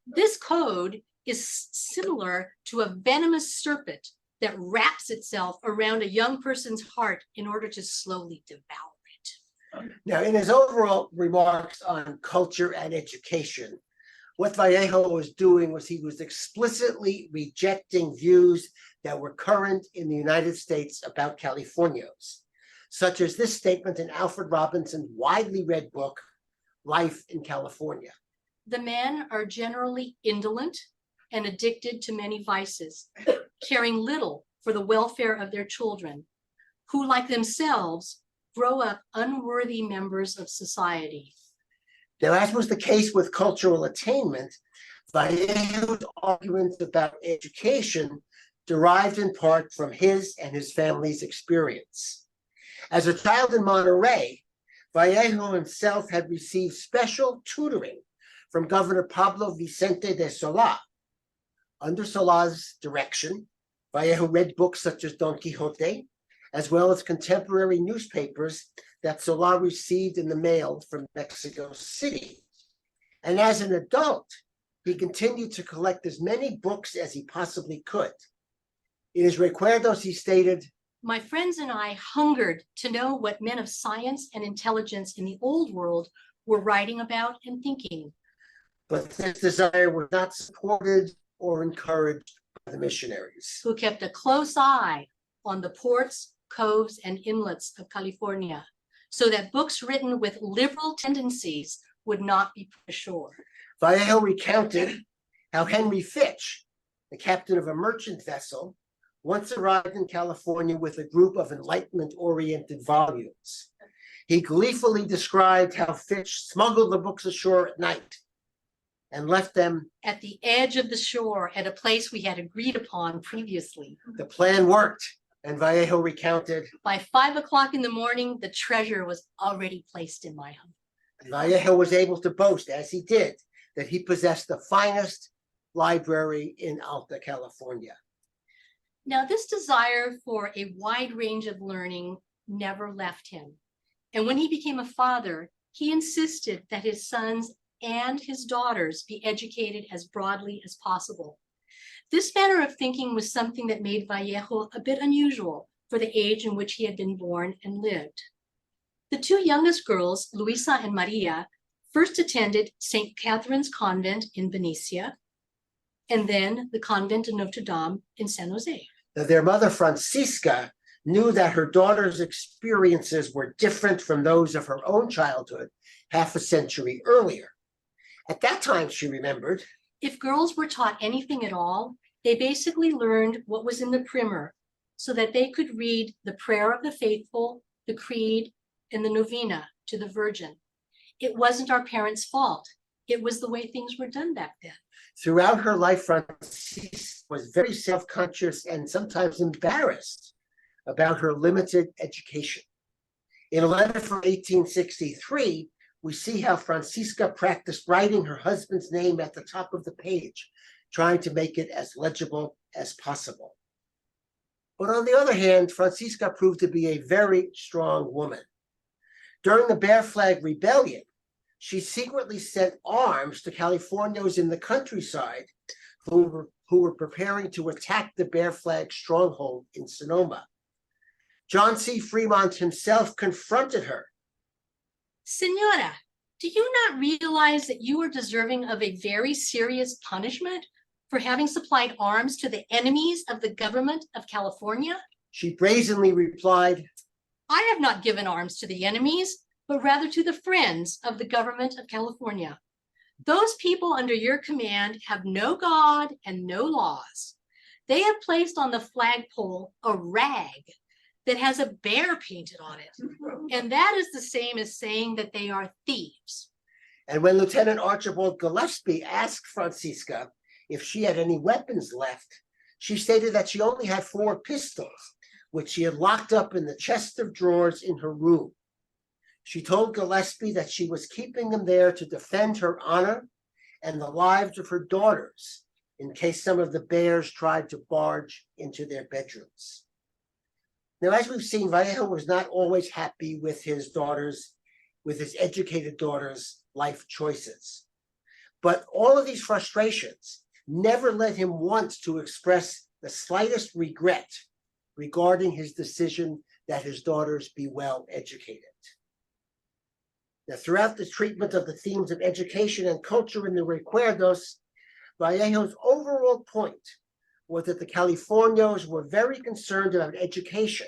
Speaker 2: This code is similar to a venomous serpent that wraps itself around a young person's heart in order to slowly devour it.
Speaker 3: Now, in his overall remarks on culture and education, what Vallejo was doing was he was explicitly rejecting views that were current in the United States about Californios, such as this statement in Alfred Robinson's widely read book, Life in California.
Speaker 2: The men are generally indolent and addicted to many vices, caring little for the welfare of their children, who, like themselves, grow up unworthy members of society.
Speaker 3: Now, as was the case with cultural attainment, Vallejo's arguments about education derived in part from his and his family's experience. As a child in Monterey, Vallejo himself had received special tutoring from Governor Pablo Vicente de Solá. Under Solá's direction, Vallejo read books such as Don Quixote, as well as contemporary newspapers that Solá received in the mail from Mexico City. And as an adult, he continued to collect as many books as he possibly could. In his Recuerdos, he stated,
Speaker 2: "My friends and I hungered to know what men of science and intelligence in the old world were writing about and thinking.
Speaker 3: but this desire was not supported or encouraged by the missionaries.
Speaker 2: Who kept a close eye on the ports, coves, and inlets of California, so that books written with liberal tendencies would not be put ashore."
Speaker 3: Vallejo recounted how Henry Fitch, the captain of a merchant vessel, once arrived in California with a group of Enlightenment-oriented volumes. He gleefully described how Fitch smuggled the books ashore at night and left them.
Speaker 2: At the edge of the shore, at a place we had agreed upon previously.
Speaker 3: The plan worked, and Vallejo recounted,
Speaker 2: By 5 o'clock in the morning, the treasure was already placed in my home.
Speaker 3: Vallejo was able to boast, as he did, that he possessed the finest library in Alta California.
Speaker 2: Now, this desire for a wide range of learning never left him. And when he became a father, he insisted that his sons and his daughters be educated as broadly as possible. This manner of thinking was something that made Vallejo a bit unusual for the age in which he had been born and lived. The two youngest girls, Luisa and Maria, first attended St. Catherine's Convent in Benicia, and then the Convent of Notre Dame in San Jose.
Speaker 3: Now, their mother, Francisca, knew that her daughter's experiences were different from those of her own childhood half a century earlier. At that time, she remembered,
Speaker 2: If girls were taught anything at all, they basically learned what was in the primer so that they could read the prayer of the faithful, the creed, and the novena to the Virgin. It wasn't our parents' fault. It was the way things were done back then.
Speaker 3: throughout her life, Francisca was very self-conscious and sometimes embarrassed about her limited education. In a letter from 1863, we see how Francisca practiced writing her husband's name at the top of the page, trying to make it as legible as possible. But on the other hand, Francisca proved to be a very strong woman. During the Bear Flag Rebellion, she secretly sent arms to Californios in the countryside who were preparing to attack the Bear Flag stronghold in Sonoma. John C. Fremont himself confronted her.
Speaker 2: Senora, do you not realize that you are deserving of a very serious punishment for having supplied arms to the enemies of the government of California?
Speaker 3: She brazenly replied,
Speaker 2: I have not given arms to the enemies, but rather to the friends of the government of California. Those people under your command have no God and no laws. They have placed on the flagpole a rag that has a bear painted on it. And that is the same as saying that they are thieves.
Speaker 3: and when Lieutenant Archibald Gillespie asked Francisca if she had any weapons left, she stated that she only had 4 pistols, which she had locked up in the chest of drawers in her room. She told Gillespie that she was keeping them there to defend her honor and the lives of her daughters in case some of the bears tried to barge into their bedrooms. Now, as we've seen, Vallejo was not always happy with his educated daughters' life choices. But all of these frustrations never led him once to express the slightest regret regarding his decision that his daughters be well educated. Now, throughout the treatment of the themes of education and culture in the Recuerdos, Vallejo's overall point was that the Californios were very concerned about education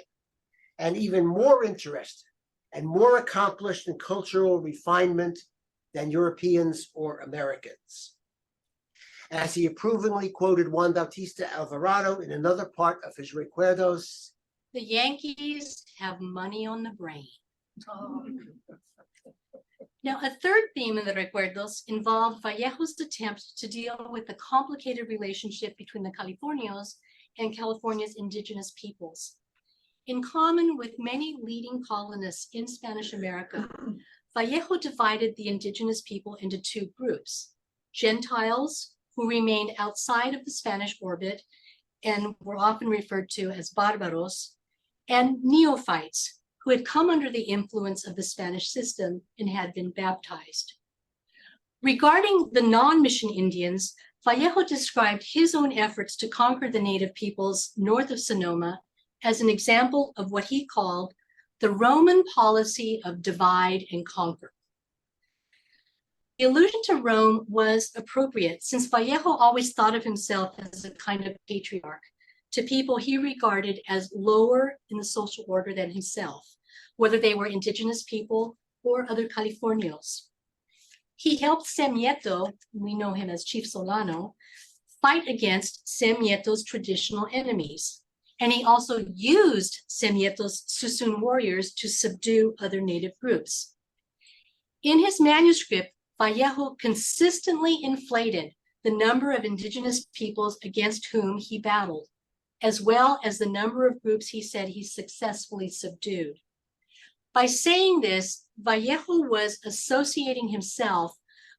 Speaker 3: and even more interested and more accomplished in cultural refinement than Europeans or Americans. As he approvingly quoted Juan Bautista Alvarado in another part of his Recuerdos,
Speaker 2: The Yankees have money on the brain. Now, a third theme in the Recuerdos involved Vallejo's attempt to deal with the complicated relationship between the Californios and California's indigenous peoples. In common with many leading colonists in Spanish America, Vallejo divided the indigenous people into two groups: Gentiles, who remained outside of the Spanish orbit and were often referred to as bárbaros, and neophytes, who had come under the influence of the Spanish system and had been baptized. Regarding the non-mission Indians, Vallejo described his own efforts to conquer the native peoples north of Sonoma as an example of what he called the Roman policy of divide and conquer. The allusion to Rome was appropriate, since Vallejo always thought of himself as a kind of patriarch to people he regarded as lower in the social order than himself, whether they were indigenous people or other Californios. He helped Sem Nieto, we know him as Chief Solano, fight against Sem Nieto's traditional enemies. And he also used Sem Nieto's Susun warriors to subdue other native groups. In his manuscript, Vallejo consistently inflated the number of indigenous peoples against whom he battled, as well as the number of groups he said he successfully subdued. By saying this, Vallejo was associating himself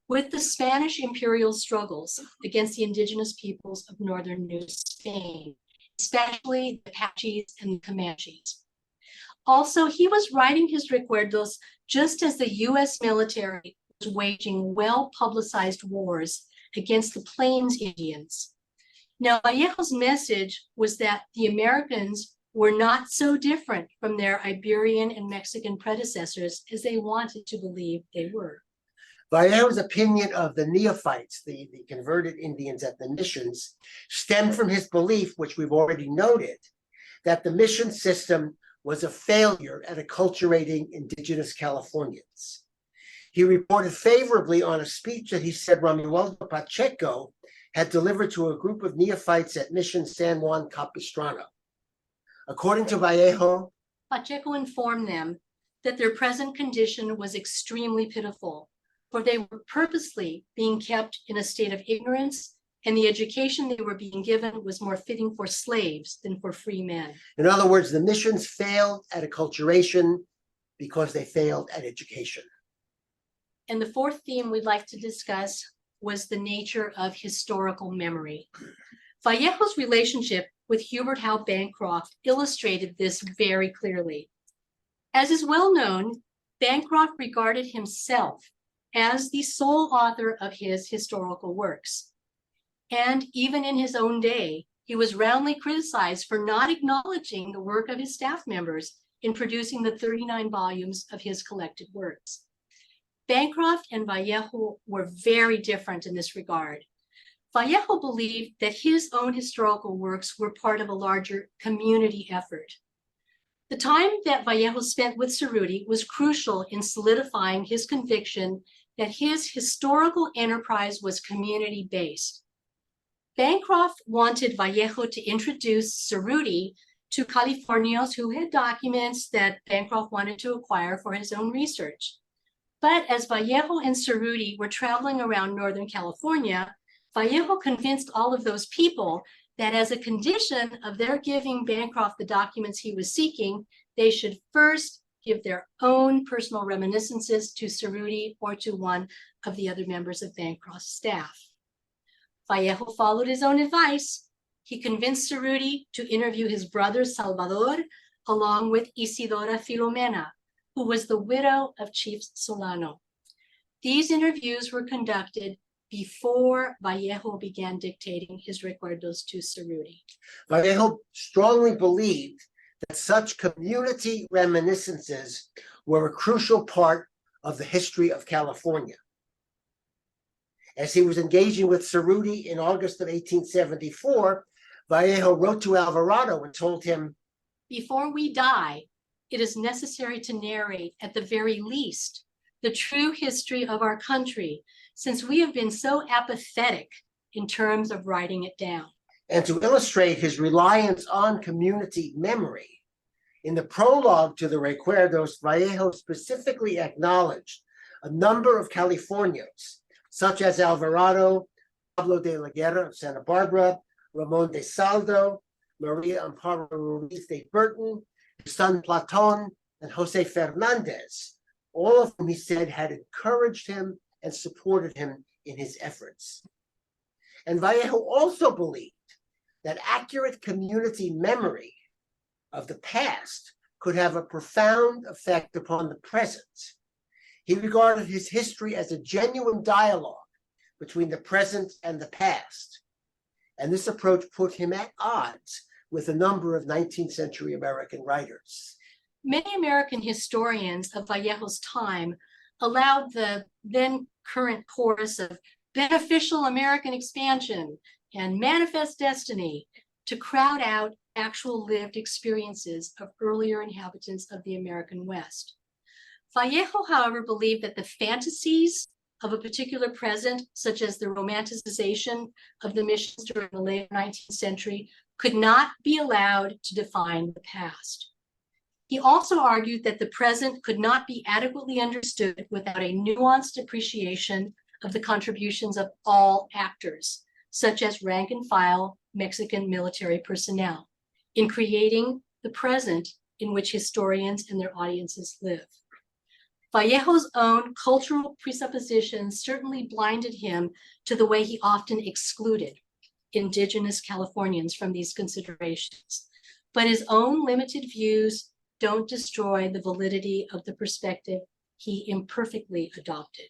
Speaker 2: with the Spanish imperial struggles against the indigenous peoples of northern New Spain, especially the Apaches and the Comanches. Also, he was writing his Recuerdos just as the US military was waging well-publicized wars against the Plains Indians. Now, Vallejo's message was that the Americans were not so different from their Iberian and Mexican predecessors as they wanted to believe they were.
Speaker 3: Vallejo's opinion of the neophytes, the converted Indians at the missions, stemmed from his belief, which we've already noted, that the mission system was a failure at acculturating indigenous Californians. He reported favorably on a speech that he said Romualdo Pacheco had delivered to a group of neophytes at Mission San Juan Capistrano. According to Vallejo,
Speaker 2: Pacheco informed them that their present condition was extremely pitiful, for they were purposely being kept in a state of ignorance, and the education they were being given was more fitting for slaves than for free men.
Speaker 3: in other words, the missions failed at acculturation because they failed at education.
Speaker 2: And the fourth theme we'd like to discuss was the nature of historical memory. Vallejo's relationship with Hubert Howe Bancroft illustrated this very clearly. As is well known, Bancroft regarded himself as the sole author of his historical works. And even in his own day, he was roundly criticized for not acknowledging the work of his staff members in producing the 39 volumes of his collected works. Bancroft and Vallejo were very different in this regard. Vallejo believed that his own historical works were part of a larger community effort. The time that Vallejo spent with Cerruti was crucial in solidifying his conviction that his historical enterprise was community-based. Bancroft wanted Vallejo to introduce Cerruti to Californios who had documents that Bancroft wanted to acquire for his own research. But as Vallejo and Cerruti were traveling around Northern California, Vallejo convinced all of those people that as a condition of their giving Bancroft the documents he was seeking, they should first give their own personal reminiscences to Cerruti or to one of the other members of Bancroft's staff. Vallejo followed his own advice. He convinced Cerruti to interview his brother Salvador along with Isidora Filomena, who was the widow of Chief Solano. These interviews were conducted before Vallejo began dictating his Recuerdos to Cerruti.
Speaker 3: Vallejo strongly believed that such community reminiscences were a crucial part of the history of California. As he was engaging with Cerruti in August of 1874, Vallejo wrote to Alvarado and told him,
Speaker 2: "Before we die, it is necessary to narrate, at the very least, the true history of our country, since we have been so apathetic in terms of writing it down."
Speaker 3: and to illustrate his reliance on community memory, In the prologue to the Recuerdos, Vallejo specifically acknowledged a number of Californios, such as Alvarado, Pablo de la Guerra of Santa Barbara, Ramon de Saldo, Maria Amparo Ruiz de Burton, his son Platon, and Jose Fernandez, all of whom he said had encouraged him and supported him in his efforts. And Vallejo also believed that accurate community memory of the past could have a profound effect upon the present. He regarded his history as a genuine dialogue between the present and the past. And this approach put him at odds with a number of 19th century American writers.
Speaker 2: Many American historians of Vallejo's time allowed the then current chorus of beneficial American expansion and manifest destiny to crowd out actual lived experiences of earlier inhabitants of the American West. Vallejo, however, believed that the fantasies of a particular present, such as the romanticization of the missions during the late 19th century, could not be allowed to define the past. He also argued that the present could not be adequately understood without a nuanced appreciation of the contributions of all actors, such as rank and file Mexican military personnel, in creating the present in which historians and their audiences live. Vallejo's own cultural presuppositions certainly blinded him to the way he often excluded indigenous Californians from these considerations, but his own limited views don't destroy the validity of the perspective he imperfectly adopted.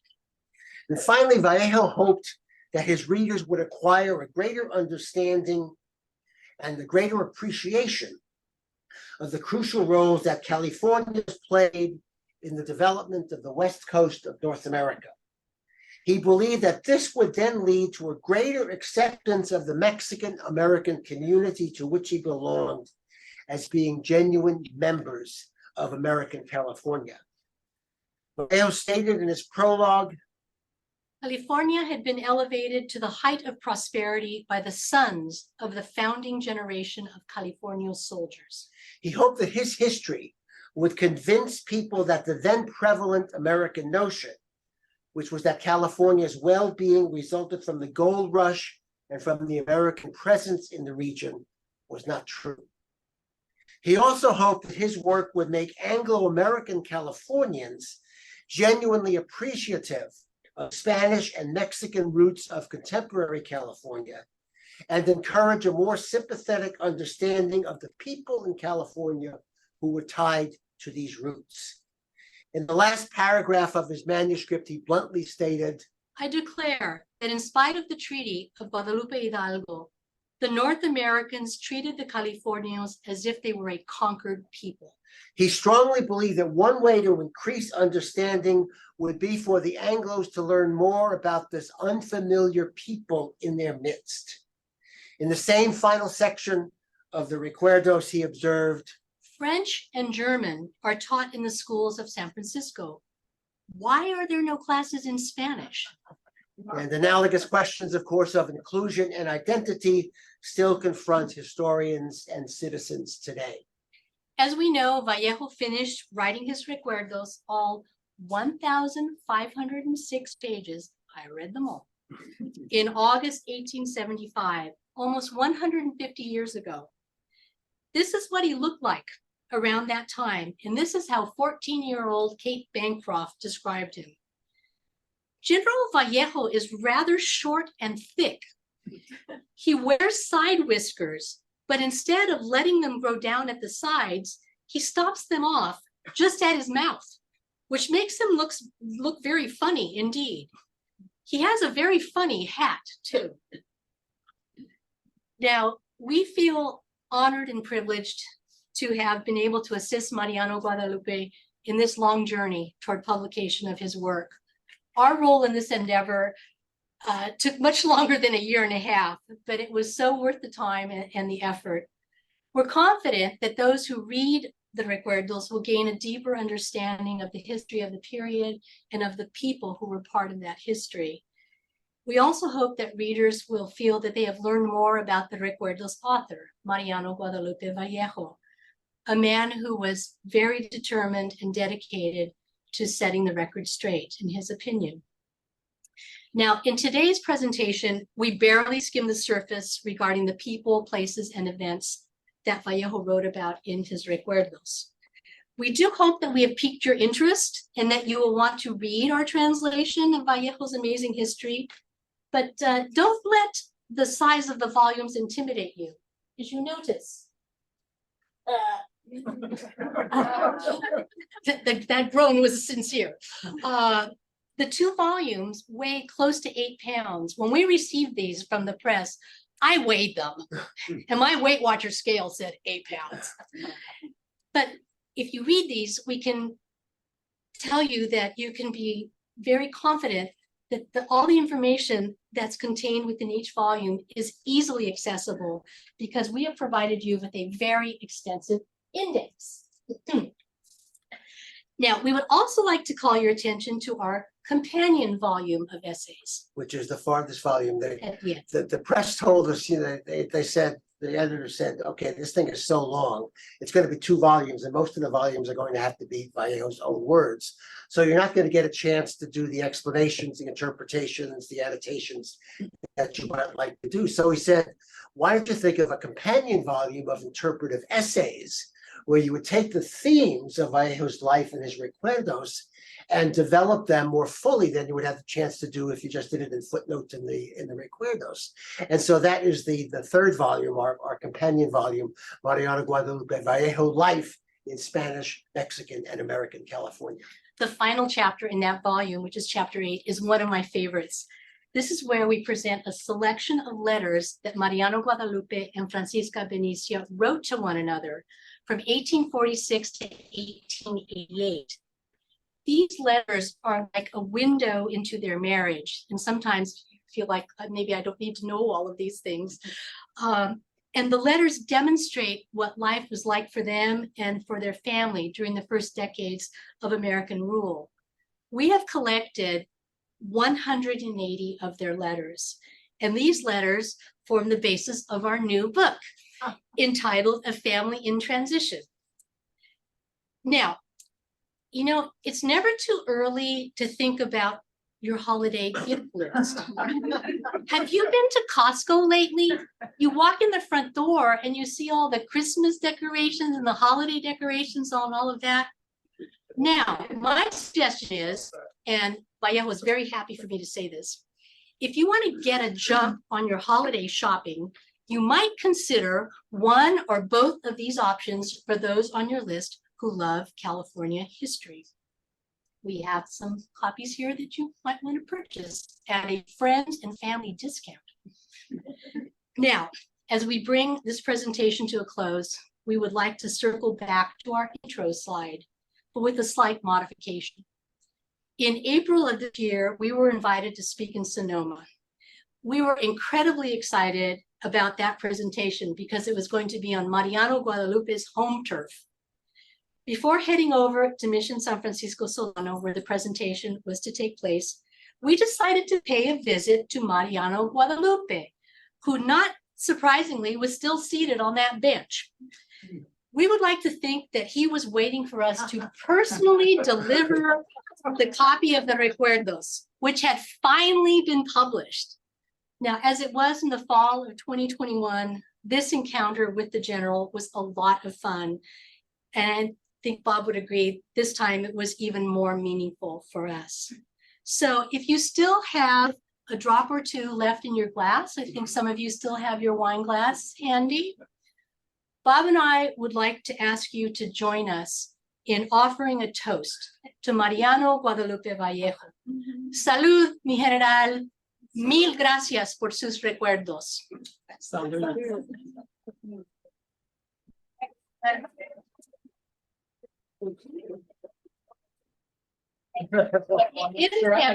Speaker 3: And finally, Vallejo hoped that his readers would acquire a greater understanding and a greater appreciation of the crucial roles that Californians played in the development of the West Coast of North America. He believed that this would then lead to a greater acceptance of the Mexican American community to which he belonged as being genuine members of American California. Vallejo stated in his prologue,
Speaker 2: California had been elevated to the height of prosperity by the sons of the founding generation of Californios soldiers.
Speaker 3: He hoped that his history would convince people that the then prevalent American notion, which was that California's well-being resulted from the gold rush and from the American presence in the region, was not true. He also hoped that his work would make Anglo-American Californians genuinely appreciative of Spanish and Mexican roots of contemporary California and encourage a more sympathetic understanding of the people in California who were tied to these roots. In the last paragraph of his manuscript, he bluntly stated,
Speaker 2: I declare that in spite of the Treaty of Guadalupe Hidalgo, the North Americans treated the Californios as if they were a conquered people.
Speaker 3: He strongly believed that one way to increase understanding would be for the Anglos to learn more about this unfamiliar people in their midst. In the same final section of the Recuerdos, he observed,
Speaker 2: French and German are taught in the schools of San Francisco. Why are there no classes in Spanish?
Speaker 3: and analogous questions, of course, of inclusion and identity still confront historians and citizens today.
Speaker 2: As we know, Vallejo finished writing his Recuerdos, all 1,506 pages, I read them all, in August 1875, almost 150 years ago. This is what he looked like around that time, and this is how 14-year-old Kate Bancroft described him. General Vallejo is rather short and thick. He wears side whiskers, but instead of letting them grow down at the sides, he stops them off just at his mouth, which makes him look very funny indeed. He has a very funny hat too. Now, we feel honored and privileged to have been able to assist Mariano Guadalupe in this long journey toward publication of his work. Our role in this endeavor took much longer than a year and a half, but it was so worth the time and the effort. We're confident that those who read the Recuerdos will gain a deeper understanding of the history of the period and of the people who were part of that history. We also hope that readers will feel that they have learned more about the Recuerdos author, Mariano Guadalupe Vallejo. a man who was very determined and dedicated to setting the record straight, in his opinion. Now, in today's presentation, we barely skim the surface regarding the people, places, and events that Vallejo wrote about in his Recuerdos. We do hope that we have piqued your interest and that you will want to read our translation of Vallejo's amazing history, but don't let the size of the volumes intimidate you. As you notice, that groan was sincere. The 2 volumes weigh close to 8 pounds. When we received these from the press, I weighed them, and my Weight Watcher scale said 8 pounds. But if you read these, we can tell you that you can be very confident that all the information that's contained within each volume is easily accessible because we have provided you with a very extensive index. Now, we would also like to call your attention to our companion volume of essays.
Speaker 3: Which is the farthest volume.
Speaker 2: Yes.
Speaker 3: The press told us, they said, the editor said, okay, this thing is so long, it's going to be 2 volumes, and most of the volumes are going to have to be Vallejo's own words. So you're not going to get a chance to do the explanations, the interpretations, the annotations that you might like to do. So he said, why don't you think of a companion volume of interpretive essays where you would take the themes of Vallejo's life and his Recuerdos and develop them more fully than you would have the chance to do if you just did it in footnotes in the Recuerdos. And so that is the 3rd volume, our companion volume, Mariano Guadalupe Vallejo, Life in Spanish, Mexican, and American California.
Speaker 2: The final chapter in that volume, which is chapter 8, is one of my favorites. This is where we present a selection of letters that Mariano Guadalupe and Francisca Benicio wrote to one another from 1846 to 1888. These letters are like a window into their marriage, and sometimes you feel like maybe I don't need to know all of these things. And the letters demonstrate what life was like for them and for their family during the first decades of American rule. We have collected 180 of their letters, and these letters form the basis of our new book entitled A Family in Transition. Now, it's never too early to think about your holiday gift list. Have you been to Costco lately? You walk in the front door and you see all the Christmas decorations and the holiday decorations and all of that. Now, my suggestion is, and Vallejo was very happy for me to say this, if you want to get a jump on your holiday shopping, you might consider one or both of these options for those on your list who love California history. We have some copies here that you might want to purchase at a friends and family discount. Now, as we bring this presentation to a close, we would like to circle back to our intro slide, but with a slight modification. In April of this year, we were invited to speak in Sonoma. We were incredibly excited about that presentation because it was going to be on Mariano Guadalupe's home turf. Before heading over to Mission San Francisco Solano, where the presentation was to take place, we decided to pay a visit to Mariano Guadalupe, who, not surprisingly, was still seated on that bench. We would like to think that he was waiting for us to personally deliver the copy of the Recuerdos, which had finally been published. Now, as it was in the fall of 2021, this encounter with the general was a lot of fun. And I think Bob would agree, this time it was even more meaningful for us. So if you still have a drop or two left in your glass, I think some of you still have your wine glass handy. Bob and I would like to ask you to join us in offering a toast to Mariano Guadalupe Vallejo. Salud, mi general. Mil gracias por sus recuerdos.
Speaker 4: I'm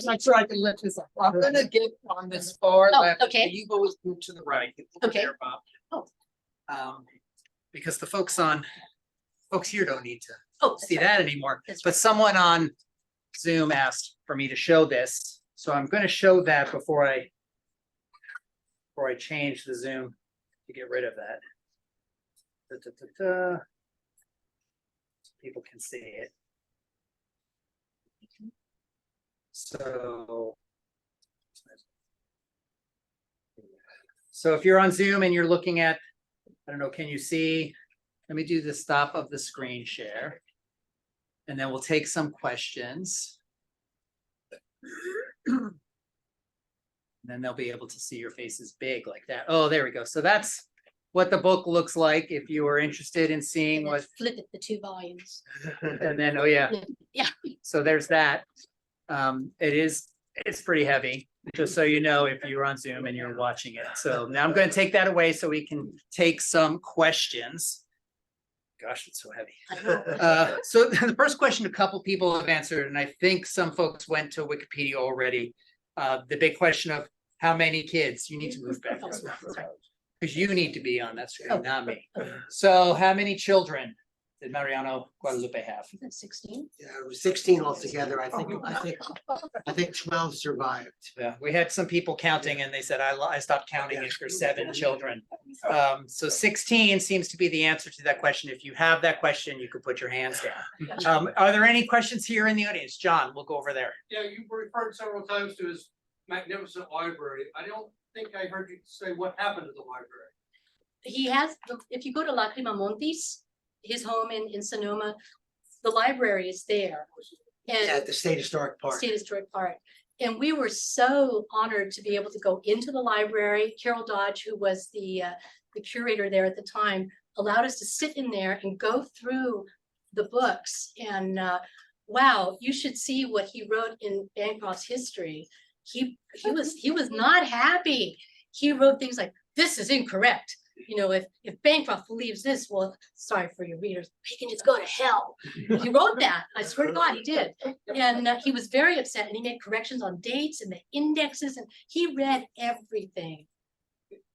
Speaker 4: not sure I can lift this up. I'm gonna get on this far
Speaker 2: Oh,
Speaker 4: left.
Speaker 2: okay.
Speaker 4: You always move to the right.
Speaker 2: Okay.
Speaker 4: There, Bob.
Speaker 1: Because the folks here don't need to
Speaker 2: Oh,
Speaker 1: see that anymore.
Speaker 2: That's
Speaker 1: But someone on Zoom asked for me to show this, so I'm going to show that before I change the Zoom to get rid of that. people can see it. So if you're on Zoom and you're looking at, I don't know, can you see? Let me do the stop of the screen share. And then we'll take some questions. And then they'll be able to see your faces big like that. Oh, there we go. So that's what the book looks like if you are interested in seeing what,
Speaker 2: Flip it, the 2 volumes.
Speaker 1: and then, oh yeah.
Speaker 2: Yeah.
Speaker 1: So there's that. It's pretty heavy, just so you know, if you're on Zoom and you're watching it. So now I'm going to take that away so we can take some questions. Gosh, it's so heavy.
Speaker 2: I know.
Speaker 1: So the first question a couple people have answered, and I think some folks went to Wikipedia already. The big question of how many kids? You need to move back because you need to be on that screen, not me. So how many children did Mariano Guadalupe have?
Speaker 2: 16.
Speaker 3: Yeah, it was 16 altogether. I think 12 survived.
Speaker 1: Yeah, we had some people counting and they said, I stopped counting after 7 children. So 16 seems to be the answer to that question. If you have that question, you could put your hands down. Are there any questions here in the audience? John, we'll go over there.
Speaker 5: Yeah, you referred several times to his magnificent library. I don't think I heard you say what happened to the library.
Speaker 2: He has, if you go to Lacrima Montes, his home in Sonoma, the library is there.
Speaker 3: Yeah,
Speaker 2: And
Speaker 3: at the State Historic Park.
Speaker 2: State Historic Park. And we were so honored to be able to go into the library. Carol Dodge, who was the curator there at the time, allowed us to sit in there and go through the books. And wow, you should see what he wrote in Bancroft's history. He was not happy. He wrote things like, "This is incorrect. You know, if Bancroft believes this, well, sorry for your readers, he can just go to hell." He wrote that. I swear to God, he did. And he was very upset, and he made corrections on dates and the indexes, and he read everything.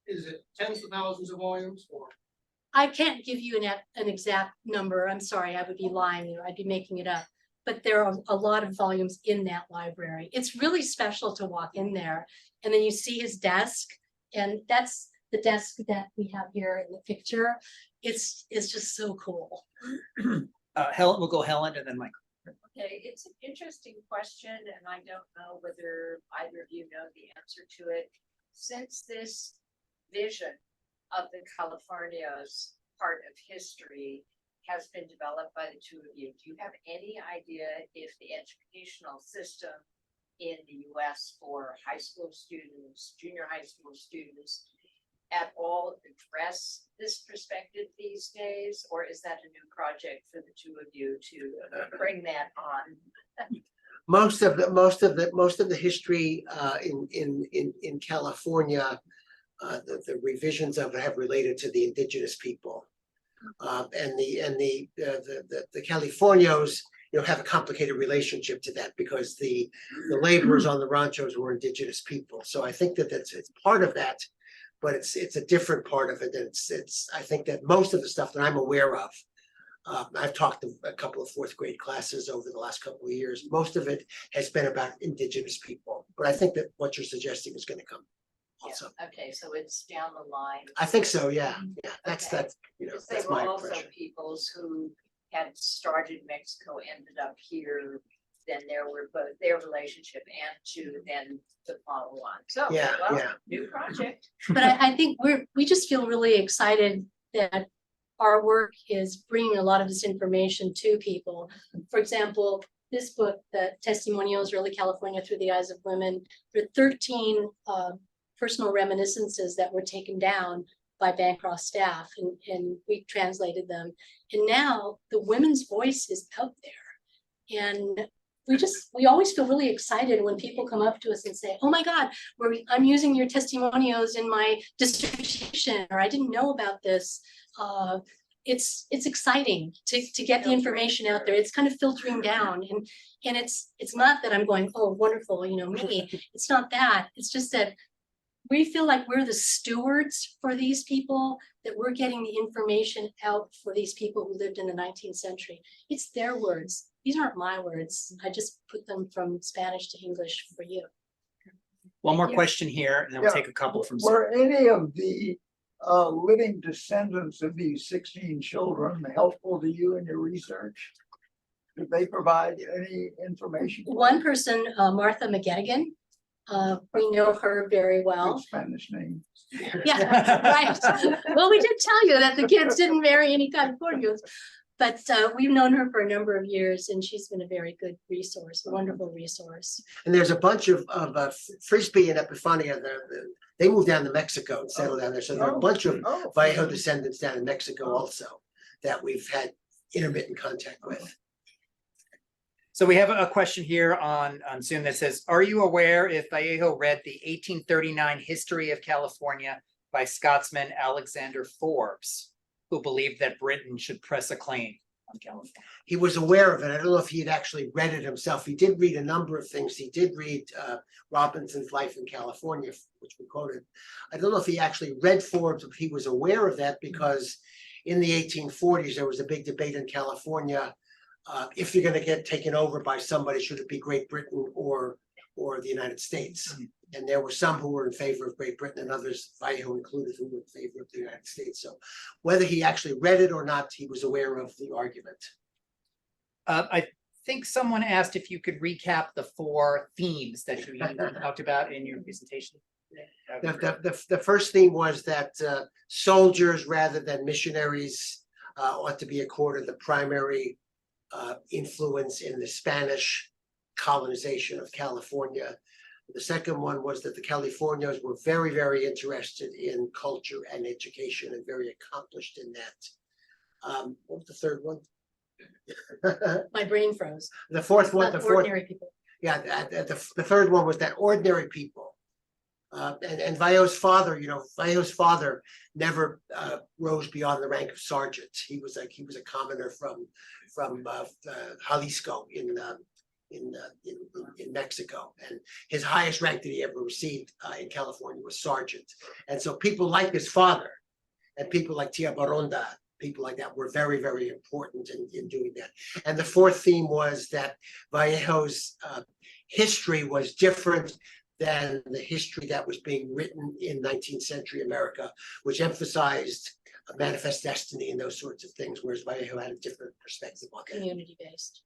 Speaker 5: Is it tens of thousands of volumes or?
Speaker 2: I can't give you an exact number. I'm sorry, I would be lying, or I'd be making it up. But there are a lot of volumes in that library. It's really special to walk in there, and then you see his desk, and that's the desk that we have here in the picture. It's just so cool.
Speaker 1: Helen, we'll go Helen and then Michael.
Speaker 6: Okay, it's an interesting question, and I don't know whether either of you know the answer to it. Since this vision of the Californios part of history has been developed by the 2 of you, do you have any idea if the educational system in the US for high school students, junior high school students, at all address this perspective these days, or is that a new project for the 2 of you to bring that on?
Speaker 3: Most of the history in California, the revisions of it have related to the indigenous people, and the Californios, you know, have a complicated relationship to that because the laborers on the ranchos were indigenous people. So I think that it's part of that. But it's a different part of it. I think that most of the stuff that I'm aware of, I've talked to a couple of 4th grade classes over the last couple of years. Most of it has been about indigenous people. But I think that what you're suggesting is going to come also.
Speaker 6: Yeah, okay, so it's down the line.
Speaker 3: I think so. Yeah. Yeah. That's
Speaker 6: Okay.
Speaker 3: you know,
Speaker 6: Because they
Speaker 3: that's
Speaker 6: were
Speaker 3: my
Speaker 6: also
Speaker 3: impression.
Speaker 6: peoples who had started Mexico, ended up here. Then there were both their relationship and then to follow on. So,
Speaker 3: Yeah,
Speaker 6: well,
Speaker 3: yeah.
Speaker 6: new project.
Speaker 2: But I think we just feel really excited that our work is bringing a lot of this information to people. For example, this book, the Testimonials, Early California Through the Eyes of Women, there are 13 personal reminiscences that were taken down by Bancroft staff, and we translated them. And now the women's voice is out there. And we always feel really excited when people come up to us and say, "Oh my God, I'm using your testimonials in my dissertation," or "I didn't know about this." It's exciting to get the information out there. It's kind of filtering down, and it's not that I'm going, "Oh, wonderful, you know me." It's not that. It's just that we feel like we're the stewards for these people, that we're getting the information out for these people who lived in the 19th century. It's their words. These aren't my words. I just put them from Spanish to English for you.
Speaker 1: One more
Speaker 6: you.
Speaker 1: question here, and then we'll
Speaker 7: Yeah.
Speaker 1: take a couple from Zoom.
Speaker 7: Were any of the
Speaker 4: living descendants of these 16 children helpful to you in your research? Did they provide any information?
Speaker 2: One person, Martha McGettigan, we know her very well.
Speaker 4: Good Spanish name.
Speaker 2: Yeah, right. Well, we did tell you that the kids didn't marry any Californios, but we've known her for a number of years, and she's been a very good resource, a wonderful resource.
Speaker 3: And there's a bunch of Frisbee and Epifania. They moved down to Mexico and settled down there. So there are a bunch of Vallejo descendants down in Mexico also that we've had intermittent contact with.
Speaker 1: So we have a question here on Zoom that says, are you aware if Vallejo read the 1839 History of California by Scotsman Alexander Forbes, who believed that Britain should press a claim on California?
Speaker 3: He was aware of it. I don't know if he had actually read it himself. He did read a number of things. He did read Robinson's Life in California, which we quoted. I don't know if he actually read Forbes, but he was aware of that because in the 1840s, there was a big debate in California. If you're going to get taken over by somebody, should it be Great Britain or the United States? And there were some who were in favor of Great Britain and others, Vallejo included, who were in favor of the United States. So whether he actually read it or not, he was aware of the argument.
Speaker 1: I think someone asked if you could recap the 4 themes that you talked about in your presentation.
Speaker 3: The first theme was that soldiers rather than missionaries ought to be accorded the primary influence in the Spanish colonization of California. The second one was that the Californios were very, very interested in culture and education and very accomplished in that. What was the third one?
Speaker 2: My brain froze.
Speaker 3: The fourth one,
Speaker 2: Not ordinary people.
Speaker 3: Yeah, the third one was that ordinary people. And Vallejo's father never rose beyond the rank of sergeant. He was a commoner from Jalisco in Mexico, and his highest rank that he ever received in California was sergeant. And so people like his father and people like Tia Baronda, people like that were very, very important in doing that. And the fourth theme was that Vallejo's history was different than the history that was being written in 19th century America, which emphasized a manifest destiny and those sorts of things, whereas Vallejo had a different perspective on that.
Speaker 2: Community-based.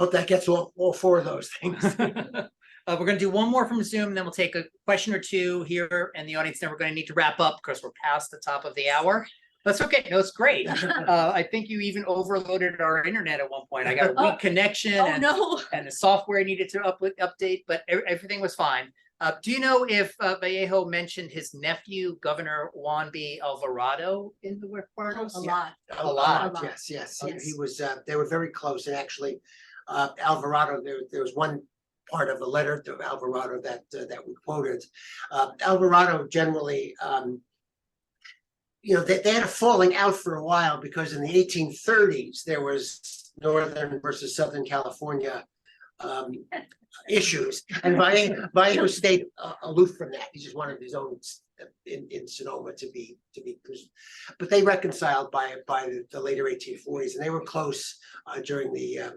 Speaker 3: Hope that gets all 4 of those things.
Speaker 1: We're going to do one more from Zoom, then we'll take a question or two here in the audience. Then we're going to need to wrap up because we're past the top of the hour. That's okay. No, it's great. I think you even overloaded our internet at one point. I got a weak connection and the software needed to update, but everything was fine. Do you know if Vallejo mentioned his nephew, Governor Juan B. Alvarado, in the Recuerdos?
Speaker 2: A lot.
Speaker 3: Yes. He was. They were very close, and actually, Alvarado. There was one part of the letter to Alvarado that we quoted. Alvarado generally, they had a falling out for a while because in the 1830s there was Northern versus Southern California issues, and Vallejo stayed aloof from that. He just wanted his own in Sonoma to be but they reconciled by the later 1840s, and they were close during the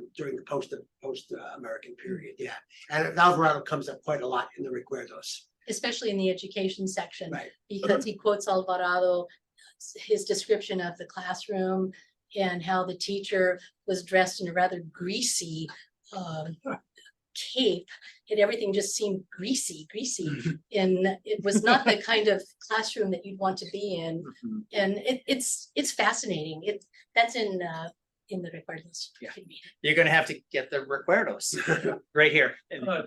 Speaker 3: post American period. Yeah, and Alvarado comes up quite a lot in the Recuerdos,
Speaker 2: especially in the education section,
Speaker 3: right?
Speaker 2: Because he quotes Alvarado, his description of the classroom and how the teacher was dressed in a rather greasy cape, and everything just seemed greasy. And it was not the kind of classroom that you'd want to be in. And it's fascinating. That's in the Recuerdos.
Speaker 1: Yeah. You're going to have to get the Recuerdos right here.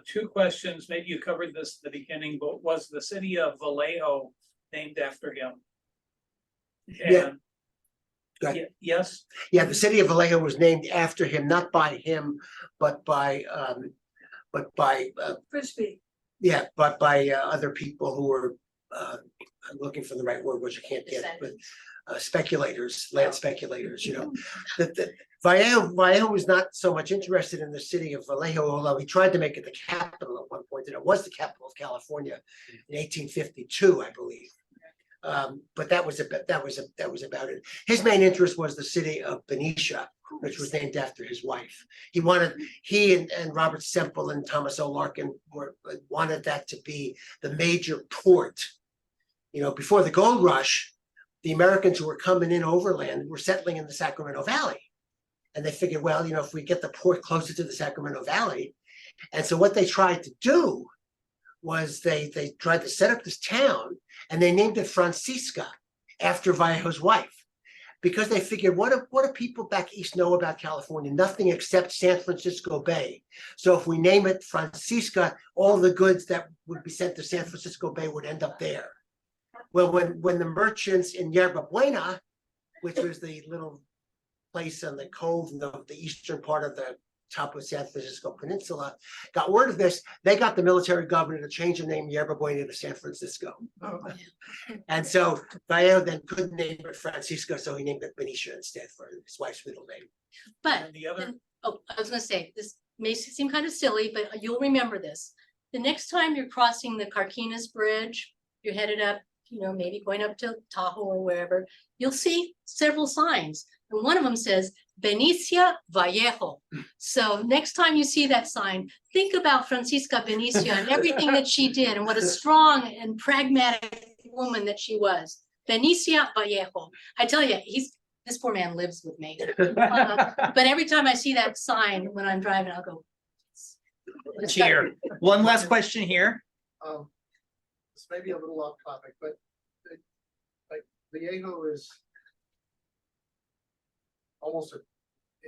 Speaker 7: 2 questions. Maybe you covered this at the beginning, but was the city of Vallejo named after him?
Speaker 3: Yeah.
Speaker 7: Yes.
Speaker 3: Yeah, the city of Vallejo was named after him, not by him, but by
Speaker 6: Frisbee.
Speaker 3: Yeah, but by other people who were I'm looking for the right word, which I can't get, but speculators, land speculators. That Vallejo was not so much interested in the city of Vallejo, although he tried to make it the capital at one point, and it was the capital of California in 1852, I believe. But that was about it. His main interest was the city of Benicia, which was named after his wife. He and Robert Semple and Thomas O. Larkin wanted that to be the major port. Before the gold rush, the Americans who were coming in overland were settling in the Sacramento Valley. And they figured, well, you know, if we get the port closer to the Sacramento Valley. And so what they tried to do was they tried to set up this town, and they named it Francisca after Vallejo's wife. Because they figured, what do people back east know about California? Nothing except San Francisco Bay. So if we name it Francisca, all the goods that would be sent to San Francisco Bay would end up there. Well, when the merchants in Yerba Buena, which was the little place on the cove in the eastern part of the top of San Francisco Peninsula, got word of this, they got the military governor to change the name Yerba Buena to San Francisco. And so Vallejo then couldn't name it Francisco, so he named it Benicia instead for his wife's middle name.
Speaker 2: But,
Speaker 7: And the other,
Speaker 2: oh, I was gonna say, this may seem kind of silly, but you'll remember this. The next time you're crossing the Carquinez Bridge, you're headed up, you know, maybe going up to Tahoe or wherever, you'll see several signs. And one of them says, Benicia Vallejo. So next time you see that sign, think about Francisca Benicia and everything that she did and what a strong and pragmatic woman that she was. Benicia Vallejo. I tell you, this poor man lives with me. But every time I see that sign when I'm driving, I'll go.
Speaker 1: Cheer. One last question here.
Speaker 8: This may be a little off topic, but like Vallejo is almost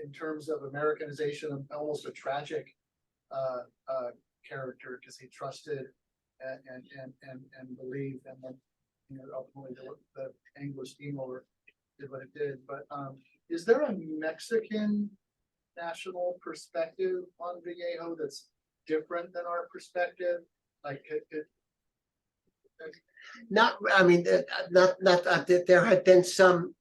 Speaker 8: in terms of Americanization, almost a tragic character, because he trusted and believed, and then, you know, ultimately the Anglo steamroller did what it did. But is there a Mexican national perspective on Vallejo that's different than our perspective? Like
Speaker 3: Not, I mean, there had been some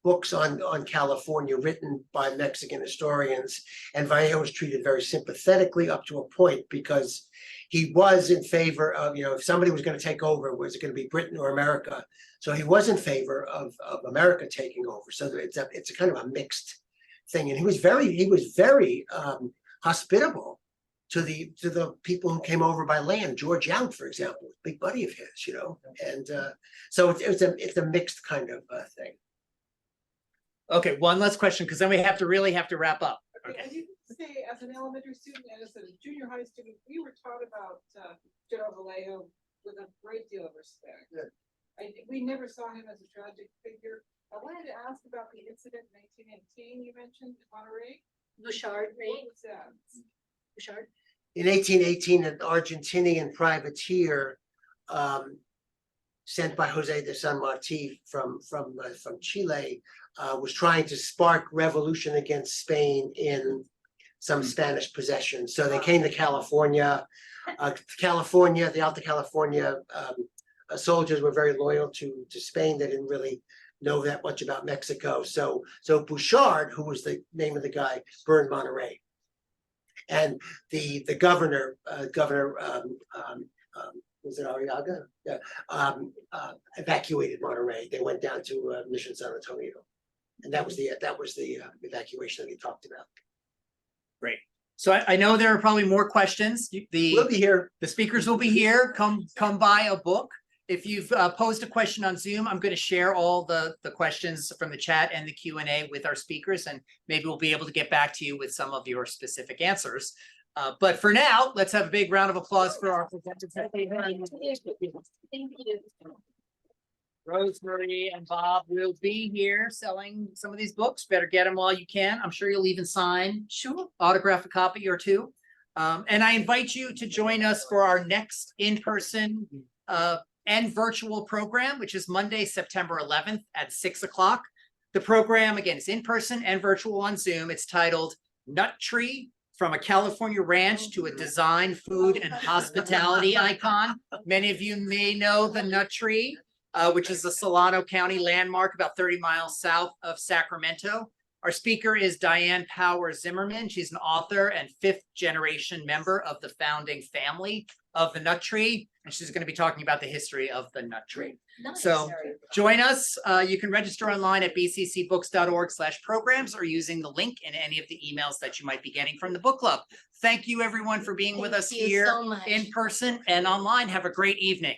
Speaker 3: books on California written by Mexican historians, and Vallejo was treated very sympathetically up to a point, because he was in favor of, you know, if somebody was going to take over, was it going to be Britain or America? So he was in favor of America taking over. So it's a kind of a mixed thing, and he was very hospitable to the people who came over by land. George Young, for example, was a big buddy of his, you know, and so it's a mixed kind of thing.
Speaker 1: Okay, one last question, because then we really have to wrap up.
Speaker 9: Okay, I didn't say, as an elementary student and as a junior high student, we were taught about General Vallejo with a great deal of respect.
Speaker 8: Yeah.
Speaker 9: We never saw him as a tragic figure. I wanted to ask about the incident in 1918 you mentioned in Monterey.
Speaker 2: Bouchard,
Speaker 9: What
Speaker 2: right?
Speaker 9: was that?
Speaker 2: Bouchard.
Speaker 3: In 1818, an Argentinian privateer sent by Jose de San Martin from Chile was trying to spark revolution against Spain in some Spanish possessions. So they came to California. The Alta California soldiers were very loyal to Spain. They didn't really know that much about Mexico. So Bouchard, who was the name of the guy, burned Monterey. And the governor, was it Arriaga? Yeah, evacuated Monterey. They went down to Mission San Antonio, and that was the evacuation that he talked about.
Speaker 1: Great. So I know there are probably more questions.
Speaker 3: We'll be here.
Speaker 1: The speakers will be here. Come buy a book. If you've posed a question on Zoom, I'm going to share all the questions from the chat and the Q&A with our speakers, and maybe we'll be able to get back to you with some of your specific answers. But for now, let's have a big round of applause for our presenters.
Speaker 2: Thank you.
Speaker 1: Rosemary and Bob will be here selling some of these books. Better get them while you can. I'm sure you'll even sign, autograph a copy or two. And I invite you to join us for our next in-person and virtual program, which is Monday, September 11th at 6 o'clock. The program, again, is in person and virtual on Zoom. It's titled Nut Tree: From a California Ranch to a Design, Food, and Hospitality Icon. Many of you may know the Nut Tree, which is the Solano County landmark about 30 miles south of Sacramento. Our speaker is Diane Power Zimmerman. She's an author and fifth-generation member of the founding family of the Nut Tree, and she's going to be talking about the history of the Nut Tree.
Speaker 2: Nice.
Speaker 1: So join us. You can register online at bccbooks.org/programs or using the link in any of the emails that you might be getting from the book club. Thank you, everyone, for being with us
Speaker 2: Thank you
Speaker 1: here
Speaker 2: so much.
Speaker 1: in person and online. Have a great evening.